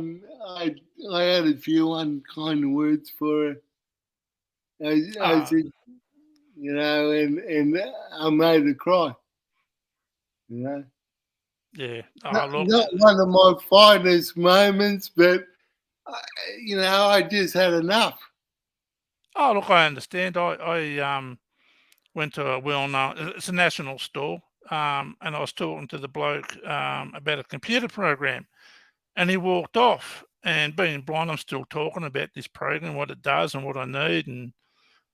had a few unkind words for her. I said, you know, and I made her cry. You know, Yeah. not Look. one of my finest moments, but you know, I just had enough. Oh, look, I understand. I went to a well-known. It's a national store, and I was talking to the bloke about a computer program, and he walked off. And being blind, I'm still talking about this program, what it does, and what I need. And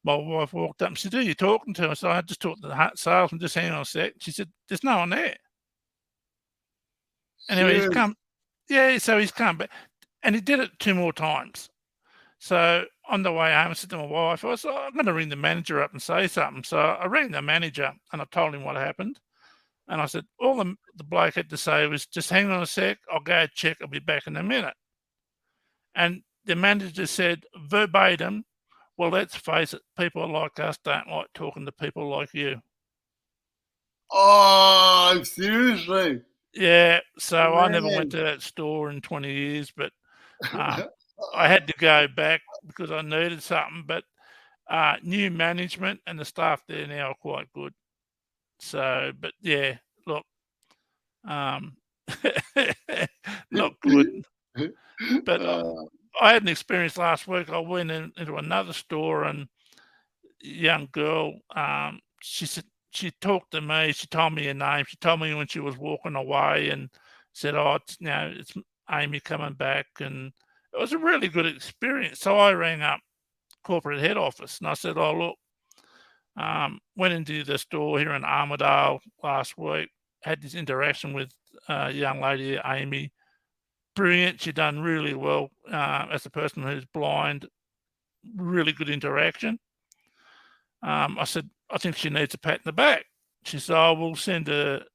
my wife walked up and said, "Who are you talking to?" I said, "I just talked to the salesman. Just hang on a sec." She said, "There's no one there." Anyway, he's Serious. come. Yeah, so he's come back, and he did it 2 more times. So on the way home, I said to my wife, I said, I'm going to ring the manager up and say something. So I rang the manager and I told him what happened. And I said, all the bloke had to say was, just hang on a sec. I'll go check. I'll be back in a minute. And the manager said verbatim, well, let's face it, people like us don't like talking to people like you. Oh, seriously? Yeah. So I never Man. went to that store in 20 years, but I had to go back because I needed something. But new management and the staff there now are quite good. So, but yeah, look, not good. But I had an experience last week. I went into another store and a young girl, she said, she talked to me. She told me her name. She told me when she was walking away and said, "Oh, it's Amy coming back." And it was a really good experience. So I rang up corporate head office and I said, "Oh, look, went into the store here in Armidale last week, had this interaction with a young lady, Amy. Brilliant. She done really well as a person who's blind. Really good interaction." I said, "I think she needs a pat in the back." She said, "Oh, we'll send the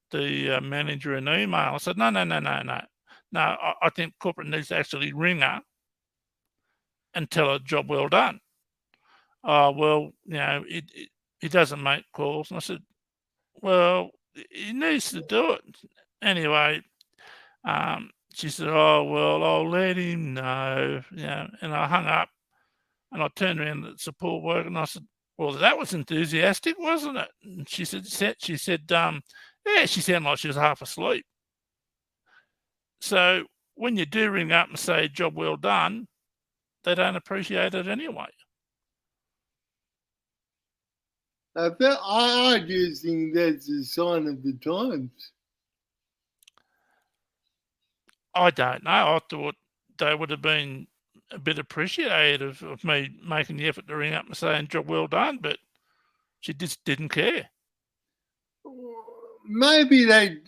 manager an email." I said, "No, no, no, no, no. No, I think corporate needs to actually ring her and tell her job well done." "Oh, well, you know, he doesn't make calls." And I said, "Well, he needs to do it." Anyway, she said, "Oh, well, I'll let him know." And I hung up and I turned around to the support worker and I said, Well, that was enthusiastic, wasn't it? And she said, yeah, she sounded like she was half asleep. So when you do ring up and say, job well done, they don't appreciate it anyway. I just think that's a sign of the times. I don't know. I thought they would have been a bit appreciative of me making the effort to ring up and saying, job well done, but she just didn't care. Maybe they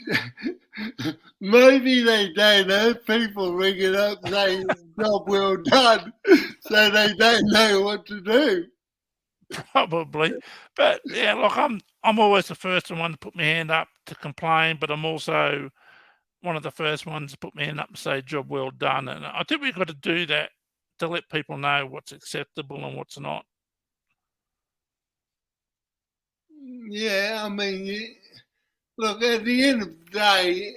don't have people ringing up saying job well done, so they don't know what to do. Probably. But yeah, look, I'm always the first one to put my hand up to complain, but I'm also one of the first ones to put my hand up and say job well done. And I think we've got to do that to let people know what's acceptable and what's not. Yeah, I mean, look, at the end of the day,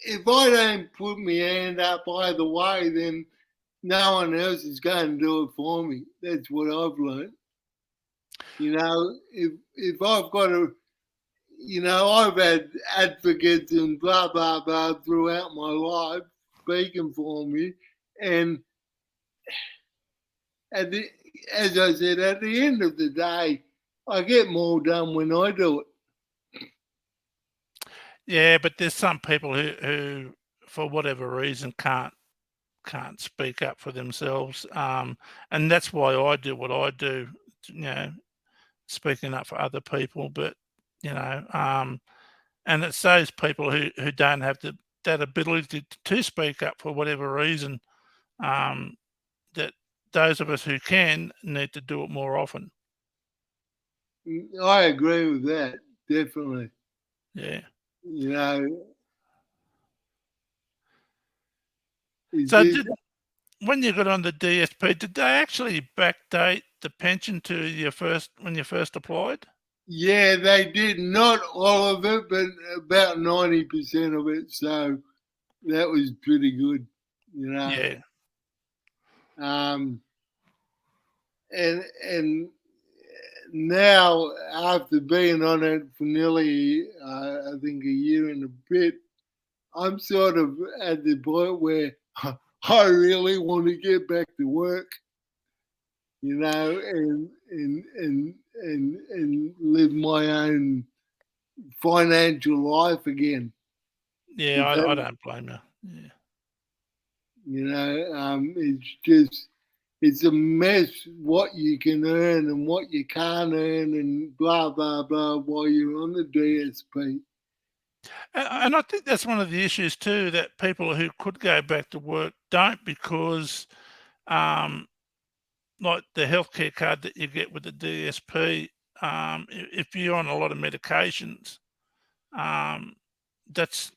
if I don't put my hand up either way, then no one else is going to do it for me. That's what I've learned. You know, if I've got to, I've had advocates and blah, blah, blah throughout my life speaking for me. And as I said, at the end of the day, I get more done when I do it. Yeah, but there's some people who for whatever reason can't speak up for themselves. And that's why I do what I do, speaking up for other people. But, and it's those people who don't have that ability to speak up for whatever reason, that those of us who can need to do it more often. I agree with that, definitely. Yeah. So when you got on the DSP, did they actually backdate the pension to when you first applied? Yeah, they did. Not all of it, but about 90% of it. So that was pretty good, Yeah. And now, after being on it for nearly, I think, a year and a bit, I'm sort of at the point where I really want to get back to work, and live my own financial life again. Yeah, I don't blame you. Yeah. It's a mess what you can earn and what you can't earn and blah, blah, blah while you're on the DSP. And I think that's one of the issues too, that people who could go back to work don't, because like the healthcare card that you get with the DSP, if you're on a lot of medications, that's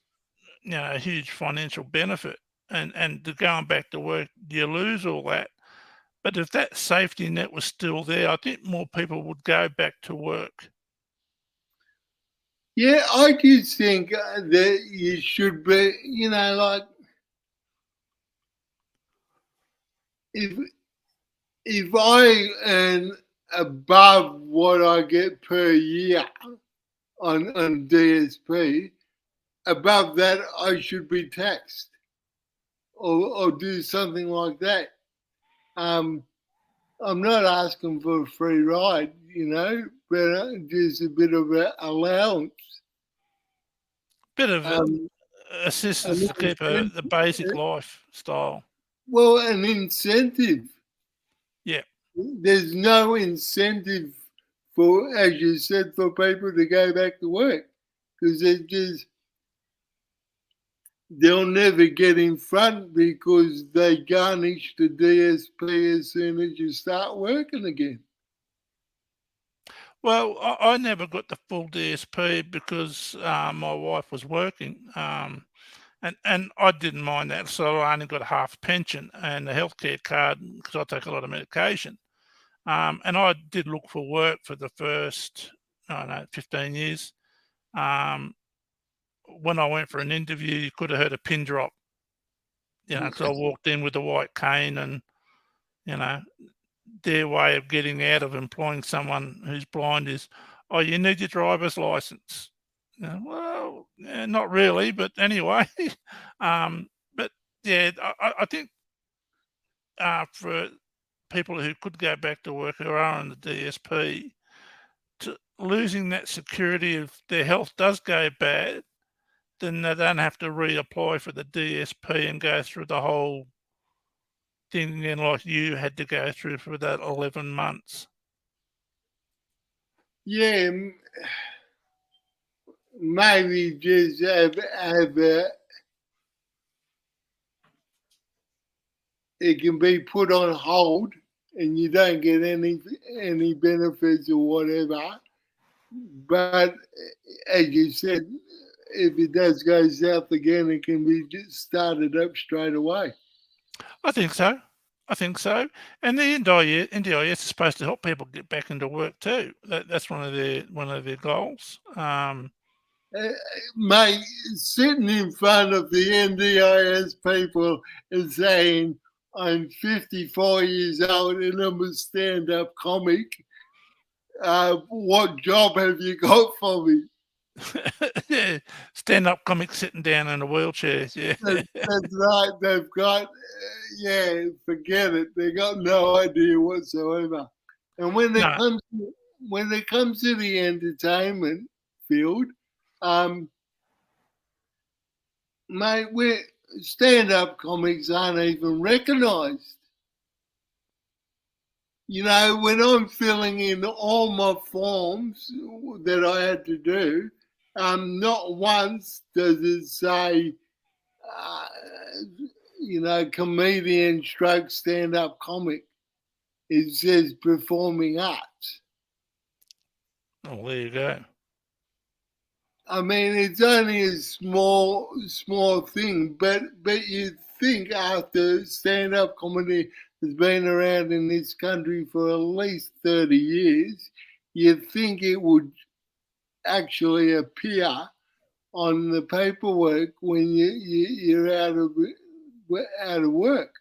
a huge financial benefit. And to going back to work, you lose all that. But if that safety net was still there, I think more people would go back to work. Yeah, I do think that you should be, like if I earn above what I get per year on DSP, above that I should be taxed or do something like that. I'm not asking for a free ride, but just a bit of an allowance. Bit of assistance to keep the basic lifestyle. Well, an incentive. Yeah. There's no incentive for, as you said, for people to go back to work, because they'll never get in front because they garnish the DSP as soon as you start working again. Well, I never got the full DSP because my wife was working, and I didn't mind that, so I only got a half pension and a healthcare card because I take a lot of medication. And I did look for work for the first, 15 years. When I went for an interview, you could have heard a pin drop, because I walked in with a white cane and, their way of getting out of employing someone who's blind is, oh, you need your driver's license. Well, not really, but anyway. But yeah, I think for people who could go back to work who are on the DSP, losing that security if their health does go bad, then they don't have to reapply for the DSP and go through the whole thing again like you had to go through for that 11 months. Yeah, maybe just have it can be put on hold and you don't get any benefits or whatever. But as you said, if it does go south again, it can be just started up straight away. I think so. And the NDIS is supposed to help people get back into work too. That's one of their goals. Mate, sitting in front of the NDIS people and saying, I'm 54 years old and I'm a stand-up comic. What job have you got for me? Yeah, stand-up comic sitting down in a wheelchair. Yeah, that's right. They've got, forget it. They got no idea whatsoever. And when it comes to the entertainment field, mate, stand-up comics aren't even recognised. You know, when I'm filling in all my forms that I had to do, not once does it say, comedian stroke stand-up comic. It says performing arts. oh, there you go. I mean, it's only a small thing, but you think after stand-up comedy has been around in this country for at least 30 years, you'd think it would actually appear on the paperwork when you're out of work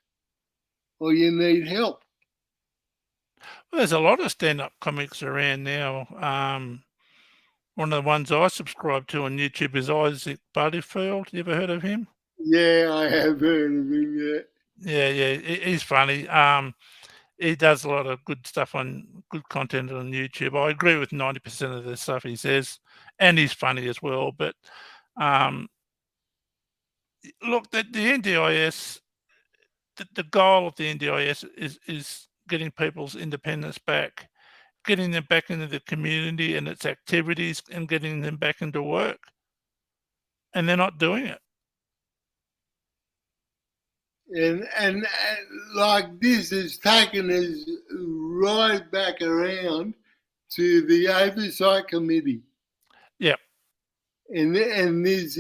or you need help. Well, there's a lot of stand-up comics around now. One of the ones I subscribe to on YouTube is Isaac Butterfield. You ever heard of him? Yeah, I have heard of him, Yeah, he's funny. He does a lot of good stuff good content on YouTube. I agree with 90% of the stuff he says, and he's funny as well. But look, the NDIS, the goal of the NDIS is getting people's independence back, getting them back into the community and its activities, and getting them back into work. And they're not doing it. And like this has taken us right back around to the oversight committee. Yep. And this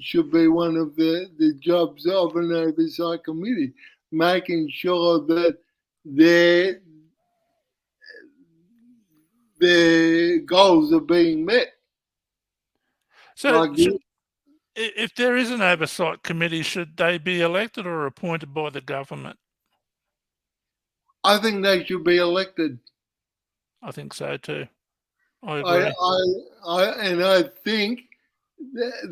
should be one of the jobs of an oversight committee, making sure that their goals are being met. So if there is an oversight committee, should they be elected or appointed by the government? I think they should be elected. I think so too. I agree. I think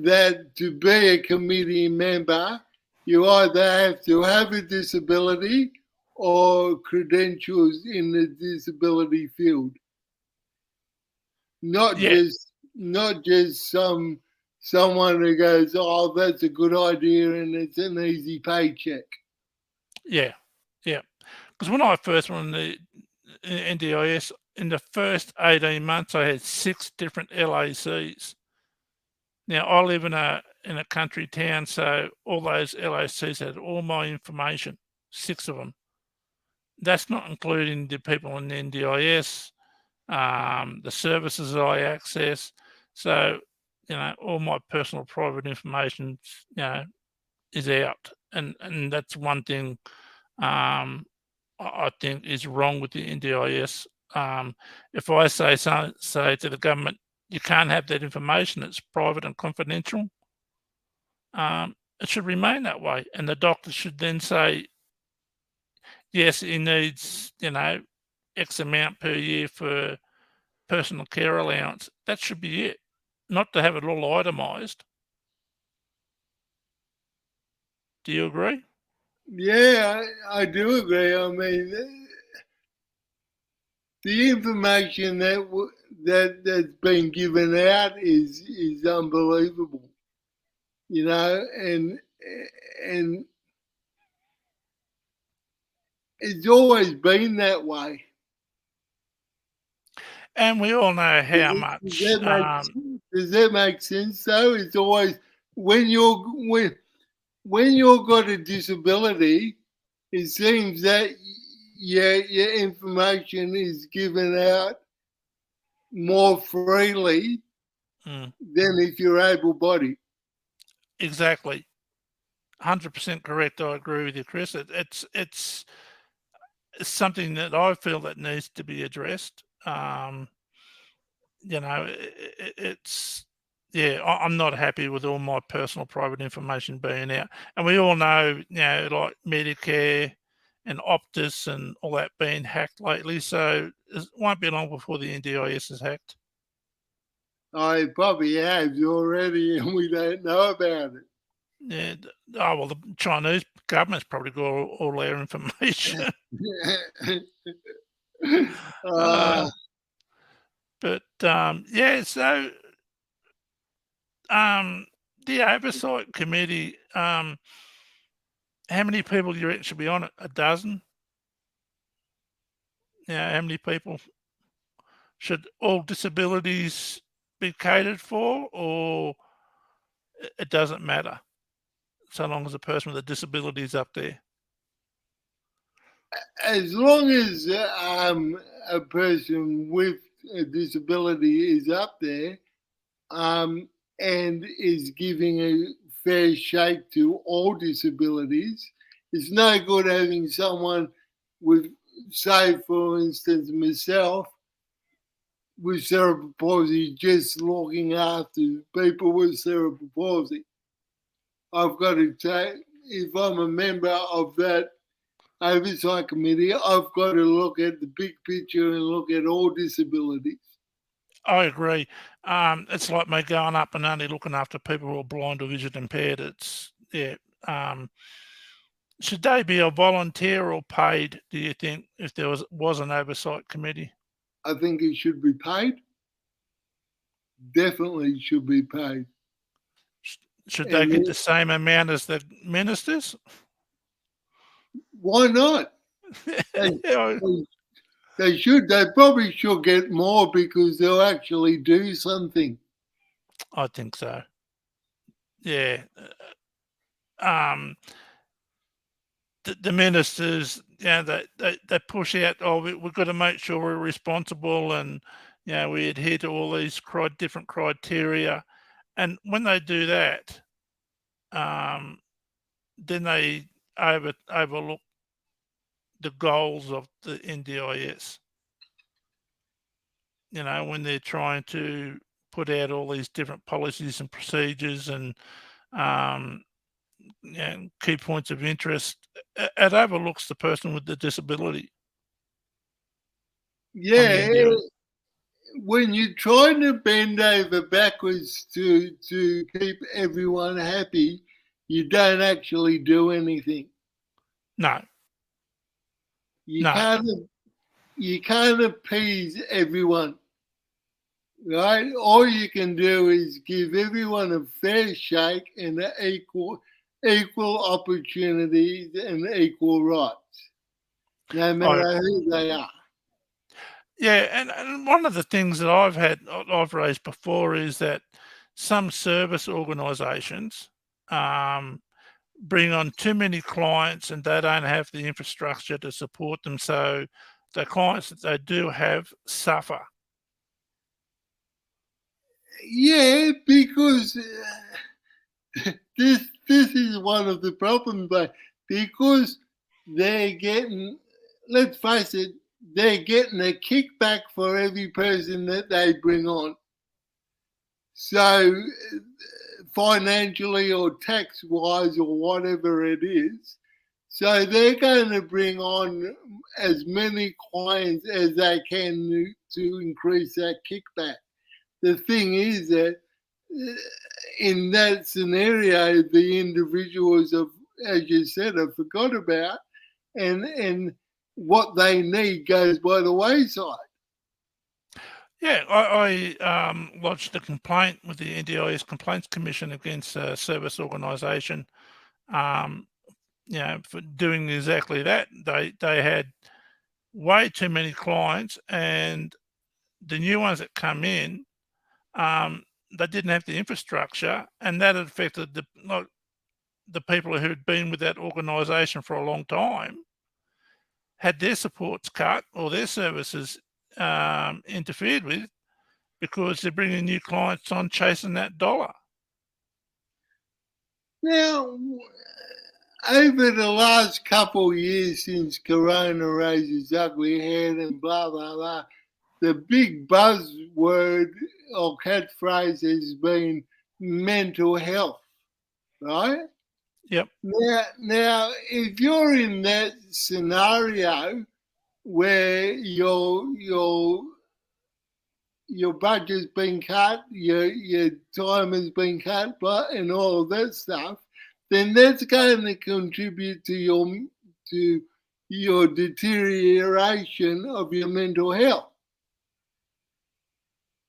that to be a committee member, you either have to have a disability or credentials in the disability field. Not just someone who goes, oh, that's a good idea and it's an easy paycheck. Yeah. Because when I first went on the NDIS, in the first 18 months, I had 6 different LACs. Now, I live in a country town, so all those LACs had all my information, 6 of them. That's not including the people in the NDIS, the services that I access. So, all my personal private information, is out. And that's one thing I think is wrong with the NDIS. If I say to the government, you can't have that information, it's private and confidential, it should remain that way. And the doctor should then say, yes, he needs, X amount per year for personal care allowance. That should be it, not to have it all itemised. Do you agree? Yeah, I do agree. I mean, the information that's been given out is unbelievable, and it's always been that way. And we all know how Does much. does that make sense? Though it's always when you've got a disability, it seems that your information is given out more freely Mm, than if you're able-bodied. exactly. 100% correct. I agree with you, Chris. It's something that I feel that needs to be addressed. It's I'm not happy with all my personal private information being out, and we all know, like Medicare and Optus and all that being hacked lately. So it won't be long before the NDIS is hacked. I probably have already, and we don't know about it. Yeah. Oh well, the Chinese government's probably got all our information. uh, But yeah, so the oversight committee, how many people do you reckon should be on it? A dozen? Yeah, how many people should all disabilities be catered for, or it doesn't matter so long as a person with a disability is up there? as long as a person with a disability is up there and is giving a fair shake to all disabilities, it's no good having someone with, say, for instance, myself, with cerebral palsy just looking after people with cerebral palsy. I've got to take, if I'm a member of that oversight committee, I've got to look at the big picture and look at all disabilities. I agree. It's like me going up and only looking after people who are blind or vision impaired. Should they be a volunteer or paid, do you think, if there was an oversight committee? I think it should be paid. Definitely should be paid. Should they get the same amount as the ministers? Why not? They should. They probably should get more because they'll actually do something. I think so. Yeah. The ministers, they push out, we've got to make sure we're responsible and, we adhere to all these different criteria. And when they do that, then they overlook the goals of the NDIS. When they're trying to put out all these different policies and procedures and key points of interest, it overlooks the person with the disability. Yeah, when you're trying to bend over backwards to keep everyone happy, you don't actually do anything. No. You can't appease everyone, right? All you can do is give everyone a fair shake and equal opportunities and equal rights, no matter who they are. Yeah, and one of the things that I've raised before is that some service organisations bring on too many clients and they don't have the infrastructure to support them, so the clients that they do have suffer. Yeah, because this is one of the problems, but because they're getting, let's face it, they're getting a kickback for every person that they bring on. So financially or tax wise or whatever it is, So they're going to bring on as many clients as they can to increase that kickback. The thing is that in that scenario, the individuals have, as you said, have forgot about, and what they need goes by the wayside. Yeah, I lodged a complaint with the NDIS Complaints Commission against a service organisation, for doing exactly that. They had way too many clients, and the new ones that come in, they didn't have the infrastructure, and that affected the people who had been with that organisation for a long time, had their supports cut or their services interfered with, because they're bringing new clients on chasing that dollar. Now, over the last couple of years since Corona raised its ugly head and blah, blah, blah, the big buzzword or catchphrase has been mental health, right? Yep. Now, if you're in that scenario where your budget's been cut, your time has been cut, and all of that stuff, then that's going to contribute to your deterioration of your mental health.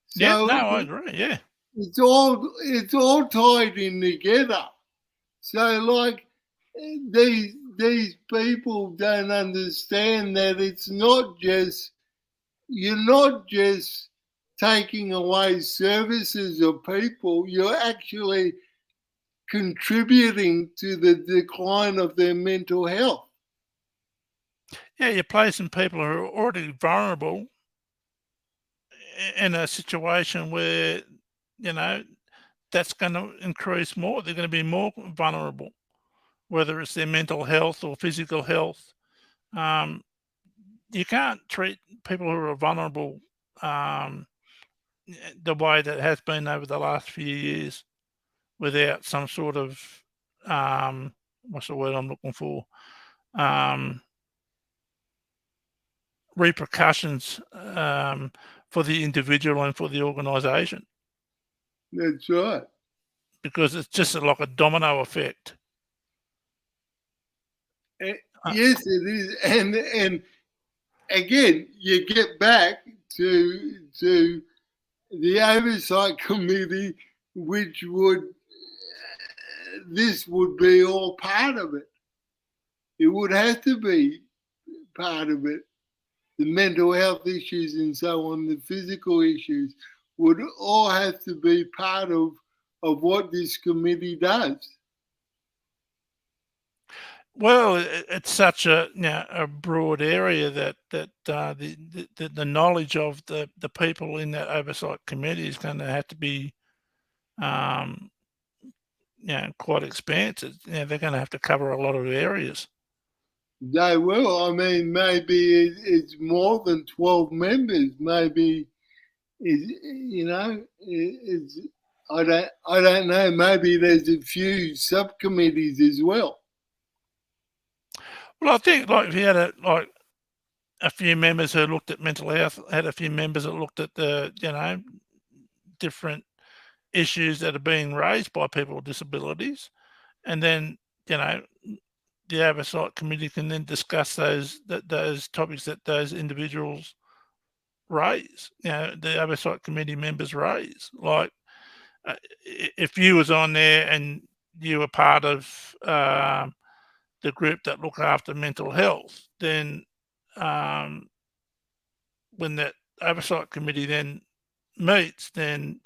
So Yeah, no, I agree. Yeah, it's all tied in together. So like these people don't understand that it's not just, you're not just taking away services of people, you're actually contributing to the decline of their mental health. yeah, you're placing people who are already vulnerable in a situation where, that's going to increase more. They're going to be more vulnerable, whether it's their mental health or physical health. You can't treat people who are vulnerable the way that has been over the last few years without some sort of what's the word I'm looking for? Repercussions for the individual and for the organisation, That's right. because it's just like a domino effect. Yes, it is, and again, you get back to the oversight committee, which this would be all part of it. It would have to be part of it. The mental health issues and so on, the physical issues would all have to be part of what this committee does. Well, it's such a broad area that the knowledge of the people in that oversight committee is going to have to be quite expansive. They're going to have to cover a lot of areas. They will. I mean, maybe it's more than 12 members. Maybe it's I don't know. Maybe there's a few subcommittees as well. Well, I think like if you had a few members who looked at mental health, had a few members that looked at the different issues that are being raised by people with disabilities, and then the oversight committee can then discuss those topics that those individuals raise. The oversight committee members raise. Like if you was on there and you were part of the group that look after mental health, then when that oversight committee then meets, then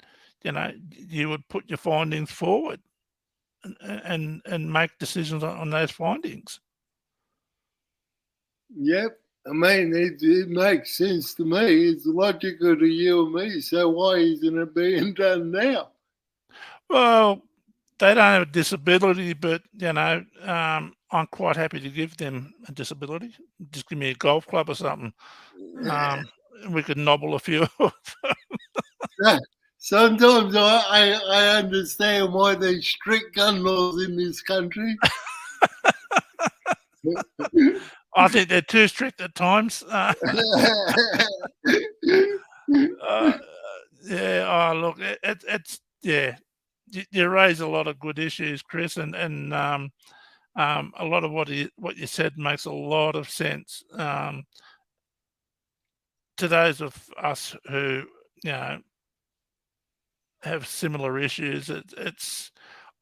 you would put your findings forward and make decisions on those findings. Yep. I mean, it makes sense to me. It's logical to you and me. So why isn't it being done now? Well, they don't have a disability, but I'm quite happy to give them a disability. Just give me a golf club or something. We could nobble a few. Sometimes I understand why there's strict gun laws in this country. I think they're too strict at times. Yeah. Oh, look, it's yeah. You raise a lot of good issues, Chris, and a lot of what you said makes a lot of sense. To those of us who have similar issues, it's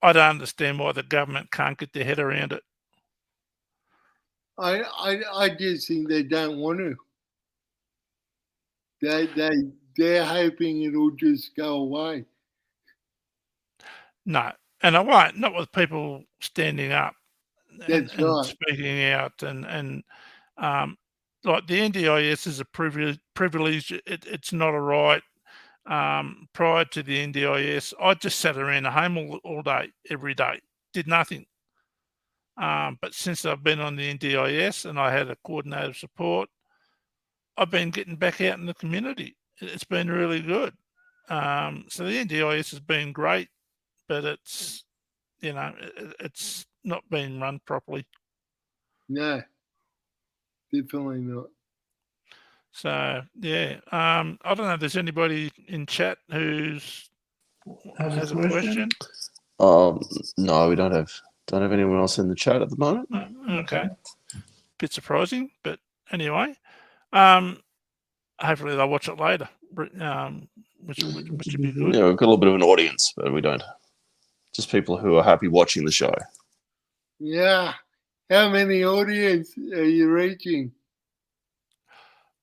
I don't understand why the government can't get their head around it. I just think they don't want to. They're hoping it'll just go away. No, and I won't. Not with people standing up and That's right. speaking out and like the NDIS is a privilege. It's not a right. Prior to the NDIS, I just sat around the home all day, every day, did nothing. But since I've been on the NDIS and I had a coordinator support, I've been getting back out in the community. It's been really good. So the NDIS has been great, but it's it's not being run properly. No, definitely not. So yeah, I don't know if there's anybody in chat who's has a question. No, we don't have anyone else in the chat at the moment. Okay. Bit surprising, but anyway, hopefully they'll watch it later, which would be good. Yeah, we've got a little bit of an audience, but we don't. Just people who are happy watching the show. Yeah. How many audience are you reaching?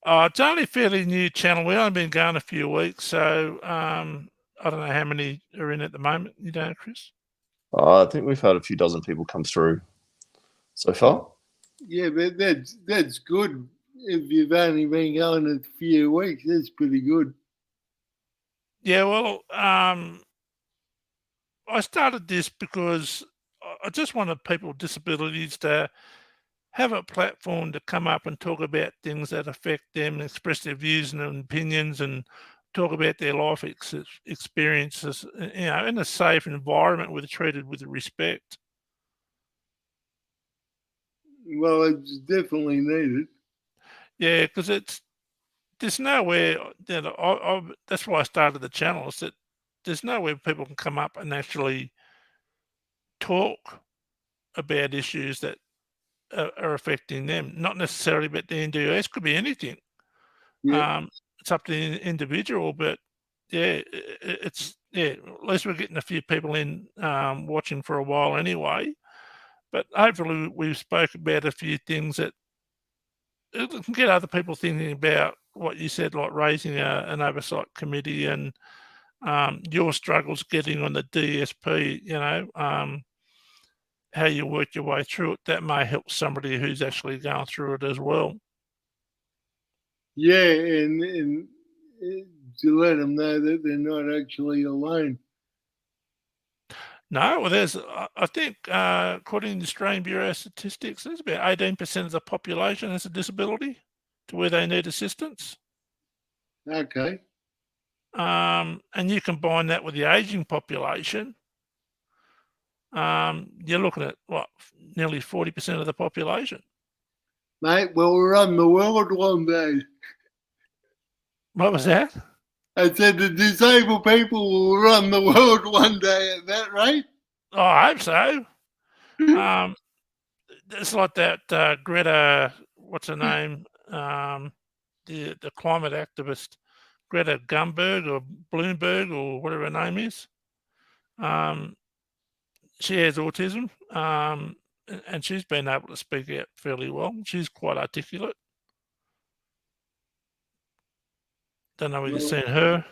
It's only a fairly new channel. We've only been going a few weeks, so I don't know how many are in at the moment. You don't, Chris? I think we've had a few dozen people come through so far. Yeah, but that's good. If you've only been going a few weeks, that's pretty good. Yeah, well, I started this because I just wanted people with disabilities to have a platform to come up and talk about things that affect them, express their views and opinions, and talk about their life experiences, in a safe environment where they're treated with respect. Well, it's definitely needed. Yeah, because there's nowhere that's why I started the channel. Is that there's nowhere people can come up and actually talk about issues that are affecting them, not necessarily about the NDIS. Could be anything. Yeah. It's up to the individual, but yeah, it's at least we're getting a few people in watching for a while anyway. But hopefully we've spoke about a few things that it can get other people thinking about what you said, like raising an oversight committee and your struggles getting on the DSP. How you work your way through it. That may help somebody who's actually going through it as well. Yeah, and to let them know that they're not actually alone. No, well, there's, I think, according to the Australian Bureau of Statistics, there's about 18% of the population has a disability to where they need assistance. Okay. And you combine that with the aging population, you're looking at nearly 40% of the population. Mate, we'll run the world one day. What was that? I said the disabled people will run the world one day at that rate. Oh, I hope so. It's like that Greta, what's her name? The climate activist, Greta Thunberg or Bloomberg or whatever her name is. She has autism, and she's been able to speak out fairly well. She's quite articulate. Don't know if you've seen her.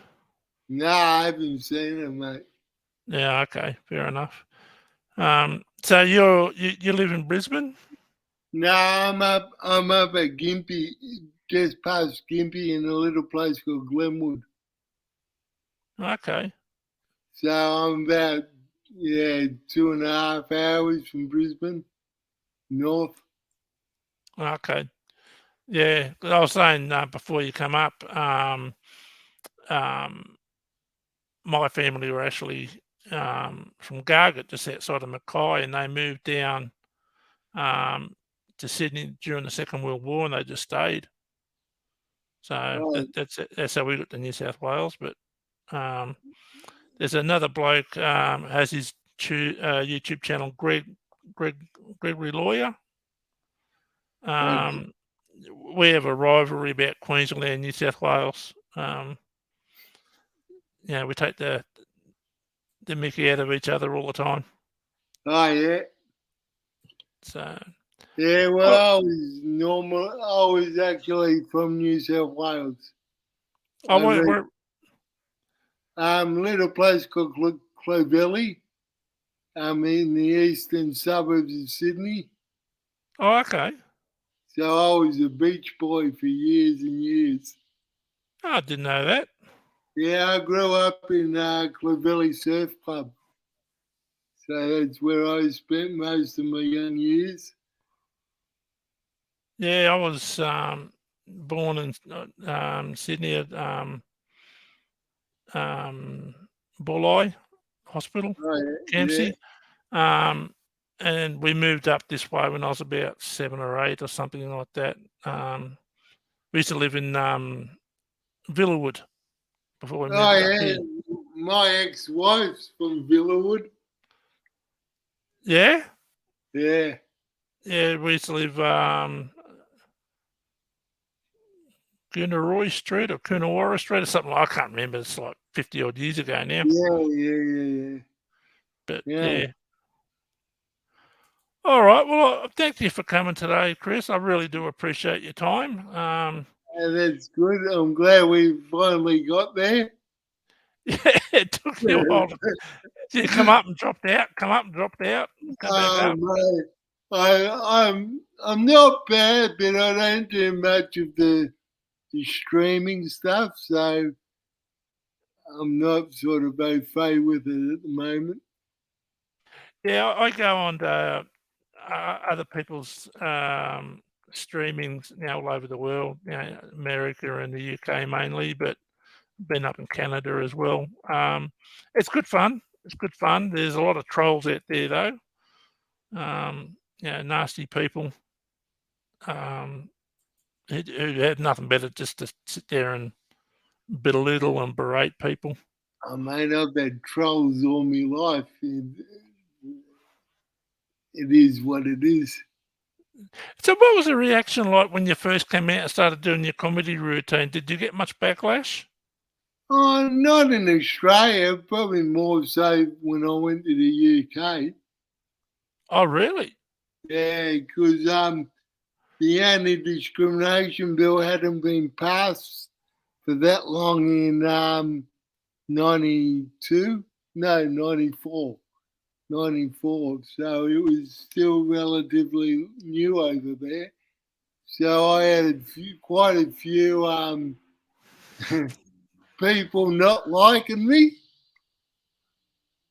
No, I haven't seen her, mate. Yeah, okay, fair enough. So you live in Brisbane? No, I'm up at Gympie, just past Gympie in a little place called Glenwood. Okay. So I'm about 2.5 hours from Brisbane, north. Okay. Yeah, 'cause I was saying before you come up, my family were actually from Gargett, just outside of Mackay, and they moved down to Sydney during the Second World War, and they just stayed. So Right. that's how we got to New South Wales. But there's another bloke has his YouTube channel, Gregory Lawyer. Okay. We have a rivalry about Queensland and New South Wales. We take the mickey out of each other all the time. Oh, yeah. So Yeah, well, I was actually from New South Wales. we're Little place called Clovelly. I'm in the eastern suburbs of Sydney. okay. So I was a beach boy for years and years. I didn't know that. Yeah, I grew up in Clovelly Surf Club. So that's where I spent most of my young years. Yeah, I was born in Sydney at Bulli Hospital, Oh, yeah. Campsie. And we moved up this way when I was about 7 or 8 or something like that. We used to live in Villawood before we Oh, moved up yeah. here. My ex-wife's from Villawood. Yeah? Yeah. Yeah, we used to live Coonaroy Street or Coonawarra Street or something. I can't remember. It's like 50 odd years ago now. Yeah. But Yeah. yeah. All right. Well, thank you for coming today, Chris. I really do appreciate your time. Yeah, that's good. I'm glad we finally got there. Yeah, it took you a while. You come up and dropped out. Come up and dropped out. Come back up. Mate, I'm not bad, but I don't do much of the streaming stuff, so I'm not sort of au fait with it at the moment. Yeah, I go on to other people's streamings now all over the world. America and the UK mainly, but been up in Canada as well. It's good fun. It's good fun. There's a lot of trolls out there though. Nasty people who have nothing better just to sit there and belittle and berate people. I mean, I've had trolls all my life. It is what it is. So what was the reaction like when you first came out and started doing your comedy routine? Did you get much backlash? Oh, not in Australia, probably more so when I went to the UK. Oh, really? Yeah, because the anti-discrimination bill hadn't been passed for that long in 92? No, 94. 94. So it was still relatively new over there. So I had quite a few people not liking me.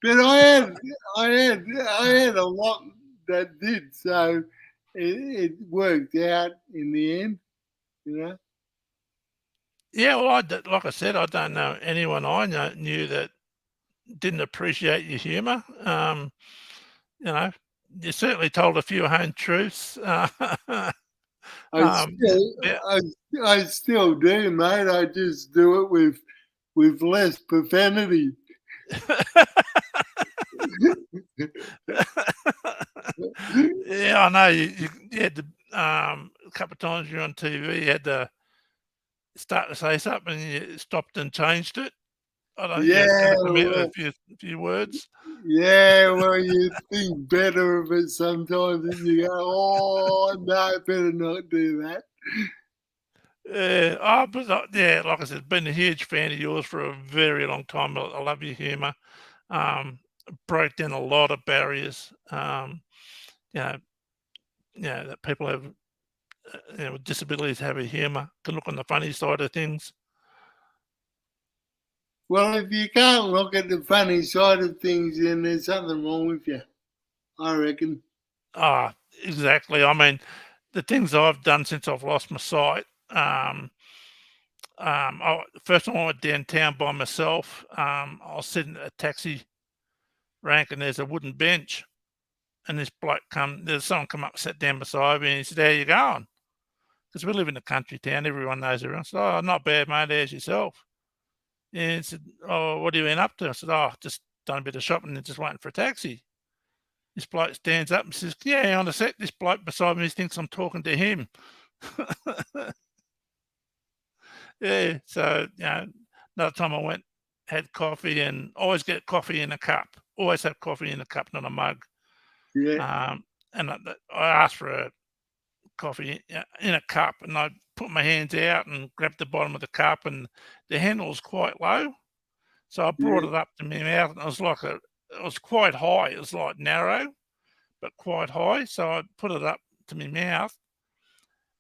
But I had a lot that did, so it worked out in the end, you know. Yeah, well, like I said, I don't know anyone I knew that didn't appreciate your humour. You certainly told a few home truths. I Yeah. I still do, mate. I just do it with less profanity. Yeah, I know. You had to, a couple of times you're on TV, you had to start to say something and you stopped and changed it. I don't think you had to Yeah, come out with well, a few words. yeah. Well, you think better of it sometimes, and you go, "Oh no, I better not do that." Yeah, yeah, like I said, been a huge fan of yours for a very long time. I love your humour. Broke down a lot of barriers. You know, that people have, with disabilities have a humour, can look on the funny side of things. Well, if you can't look at the funny side of things, then there's something wrong with you, I reckon. Ah, exactly. I mean, the things I've done since I've lost my sight. First time I went downtown by myself. I was sitting at a taxi rank and there's a wooden bench, and this bloke there's someone come up, sat down beside me, and he said, "How you going?" Because we live in a country town, everyone knows everyone. I said, "Oh, not bad, mate. How's yourself?" And he said, "Oh, what have you been up to?" I said, "Oh, just done a bit of shopping and just waiting for a taxi." This bloke stands up and says, "Yeah, hang on a sec. This bloke beside me thinks I'm talking to him." Yeah, so, another time I went, had coffee, and always get coffee in a cup. Always have coffee in a cup, not a mug. Yeah. And I asked for a coffee in a cup, and I put my hands out and grabbed the bottom of the cup, and the handle was quite low. So I brought Yeah. it up to my mouth, and it was quite high. It was like narrow, but quite high. So I put it up to my mouth,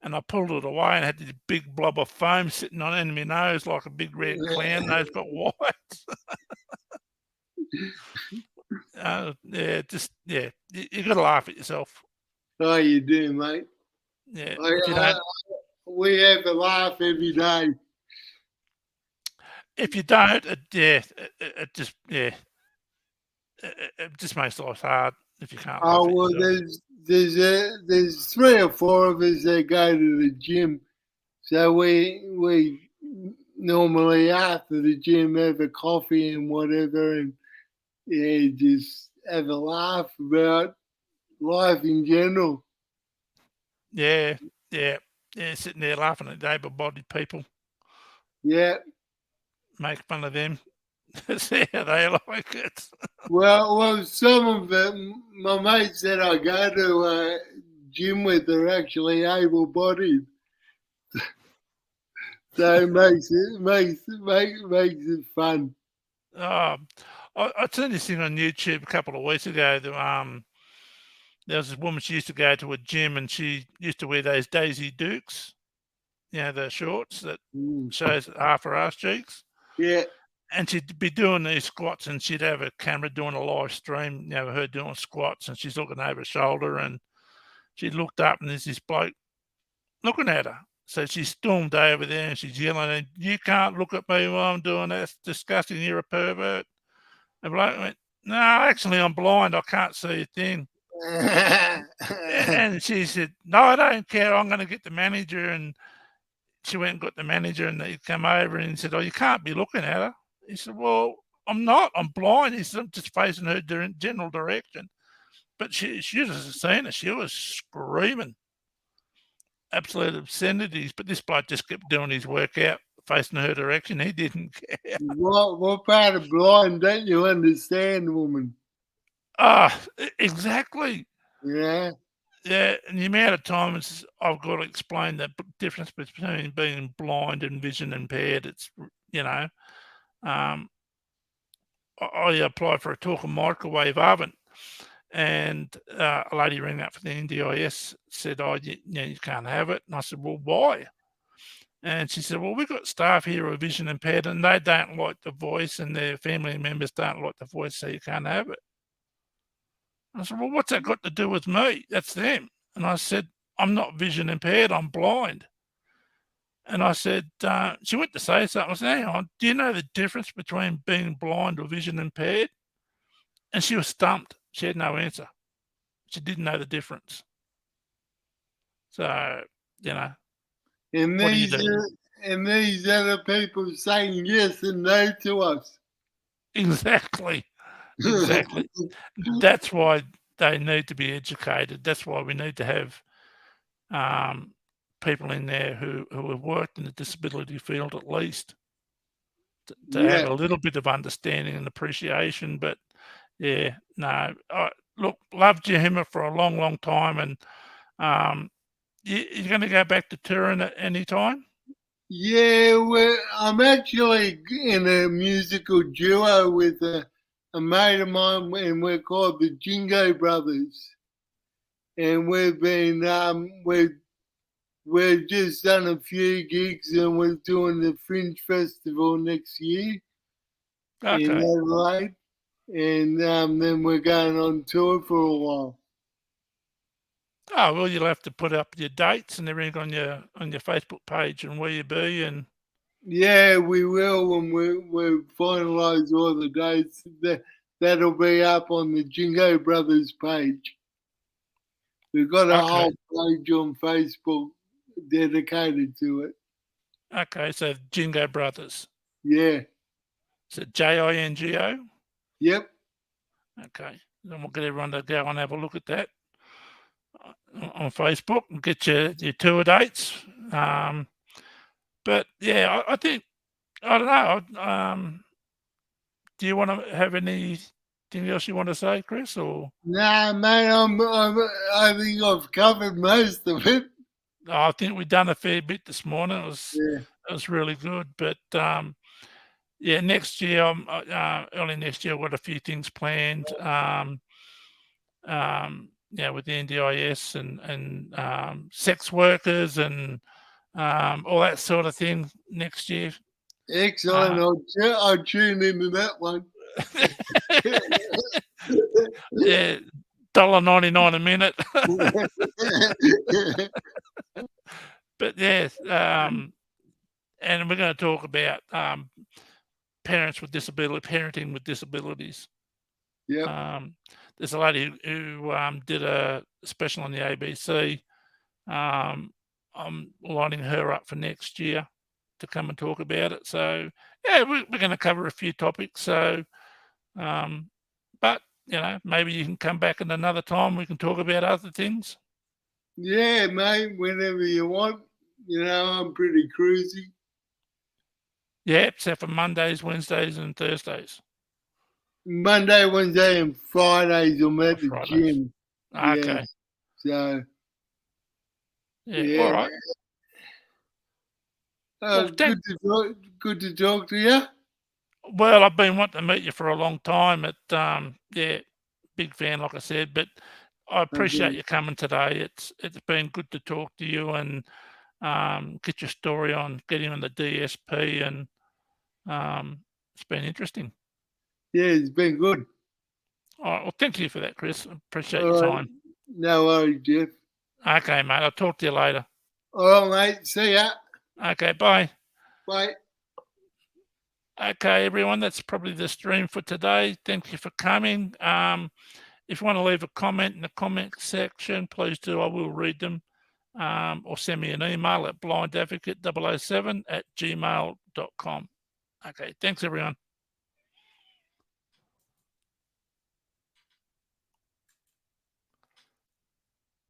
and I pulled it away and had this big blob of foam sitting on the end of my nose like a big red clown nose, but white. You got to laugh at yourself. Oh, you do, mate. Yeah, if you don't, We have a laugh every day. it just makes life hard if you can't laugh Oh at well, yourself. there's 3 or 4 of us that go to the gym, so we normally after the gym have a coffee and whatever, and just have a laugh about life in general. Yeah, sitting there laughing at able-bodied people, Yeah. make fun of them. See how they like it. Well, some of them, my mates that I go to gym with are actually able-bodied, so it makes it fun. I seen this thing on YouTube a couple of weeks ago. There was this woman, she used to go to a gym, and she used to wear those Daisy Dukes, the shorts that shows half her ass cheeks. Yeah. And she'd be doing these squats, and she'd have a camera doing a live stream, her doing squats, and she's looking over her shoulder, and she looked up, and there's this bloke looking at her. So she stormed over there, and she's yelling, "You can't look at me while I'm doing that. It's disgusting. You're a pervert." The bloke went, "No, actually, I'm blind. I can't see a thing." And she said, "No, I don't care. I'm going to get the manager." And she went and got the manager, and he come over and he said, "Oh, you can't be looking at her." He said, "Well, I'm not. I'm blind." He said, "I'm just facing her general direction." But she should have seen her. She was screaming absolute obscenities. But this bloke just kept doing his workout facing her direction. He didn't care. What part of blind don't you understand, woman? Exactly. Yeah. Yeah, and the amount of times I've got to explain the difference between being blind and vision impaired, it's, I applied for a talk and microwave oven, and a lady rang up for the NDIS, said, "Oh, you can't have it." And I said, "Well, why?" And she said, "Well, we've got staff here who are vision impaired, and they don't like the voice, and their family members don't like the voice, so you can't have it." I said, "Well, what's that got to do with me? That's them." And I said, "I'm not vision impaired, I'm blind." And I said, she went to say something. I said, "Hang on, do you know the difference between being blind or vision impaired?" And she was stumped. She had no answer. She didn't know the difference. So, And what do you do? these other people saying yes and no to us. Exactly. Exactly. That's why they need to be educated. That's why we need to have people in there who have worked in the disability field at least to have Yeah. a little bit of understanding and appreciation. But look, loved your Himmer for a long, long time, and you're going to go back to touring at any time? Yeah, I'm actually in a musical duo with a mate of mine, and we're called the Jingo Brothers. And we've been, we've just done a few gigs, and we're doing the Fringe Festival next year in Okay. Adelaide. And then we're going on tour for a while. Oh, well, you'll have to put up your dates and everything on your Facebook page and where you be. And yeah, we will when we finalise all the dates. That'll be up on the Jingo Brothers page. We've got a Okay. whole page on Facebook dedicated to it. Okay, so Jingo Brothers. Yeah. Is it JINGO? Yep. Okay, then we'll get everyone to go and have a look at that on Facebook and get your tour dates. But yeah, I think, I don't know. Do you want to have anything else you want to say, Chris? Or Nah, mate, I think I've covered most of it. I think we've done a fair bit this morning. Yeah. It was really good. But yeah, next year, early next year, I've got a few things planned. Yeah, with the NDIS and sex workers and all that sort of thing next year. Excellent. I'll tune into that one. Yeah, $1.99 a minute. But yes, and we're going to talk about parents with parenting with disabilities. Yep. There's a lady who did a special on the ABC. I'm lining her up for next year to come and talk about it. So yeah, we're going to cover a few topics. So, but you know, maybe you can come back at another time. We can talk about other things. Yeah, mate. Whenever you want. You know, I'm pretty cruisy. Yeah, except for Mondays, Wednesdays, and Thursdays. Monday, Wednesday, and Fridays I'm at the gym. Okay. Yeah, so yeah. All right. Well, good to talk to you. Well, I've been wanting to meet you for a long time. Yeah, big fan, like I said. But I appreciate you coming today. It's been good to talk to you and get your story on getting on the DSP, and it's been interesting. Yeah, it's been good. All right, well, thank you for that, Chris. I appreciate your time. No worries, Jeff. Okay, mate. I'll talk to you later. All right, mate. See ya. Okay, bye. Bye. Okay, everyone, that's probably the stream for today. Thank you for coming. If you want to leave a comment in the comment section, please do. I will read them. Or send me an email at blindadvocate007@gmail.com. Okay, thanks, everyone.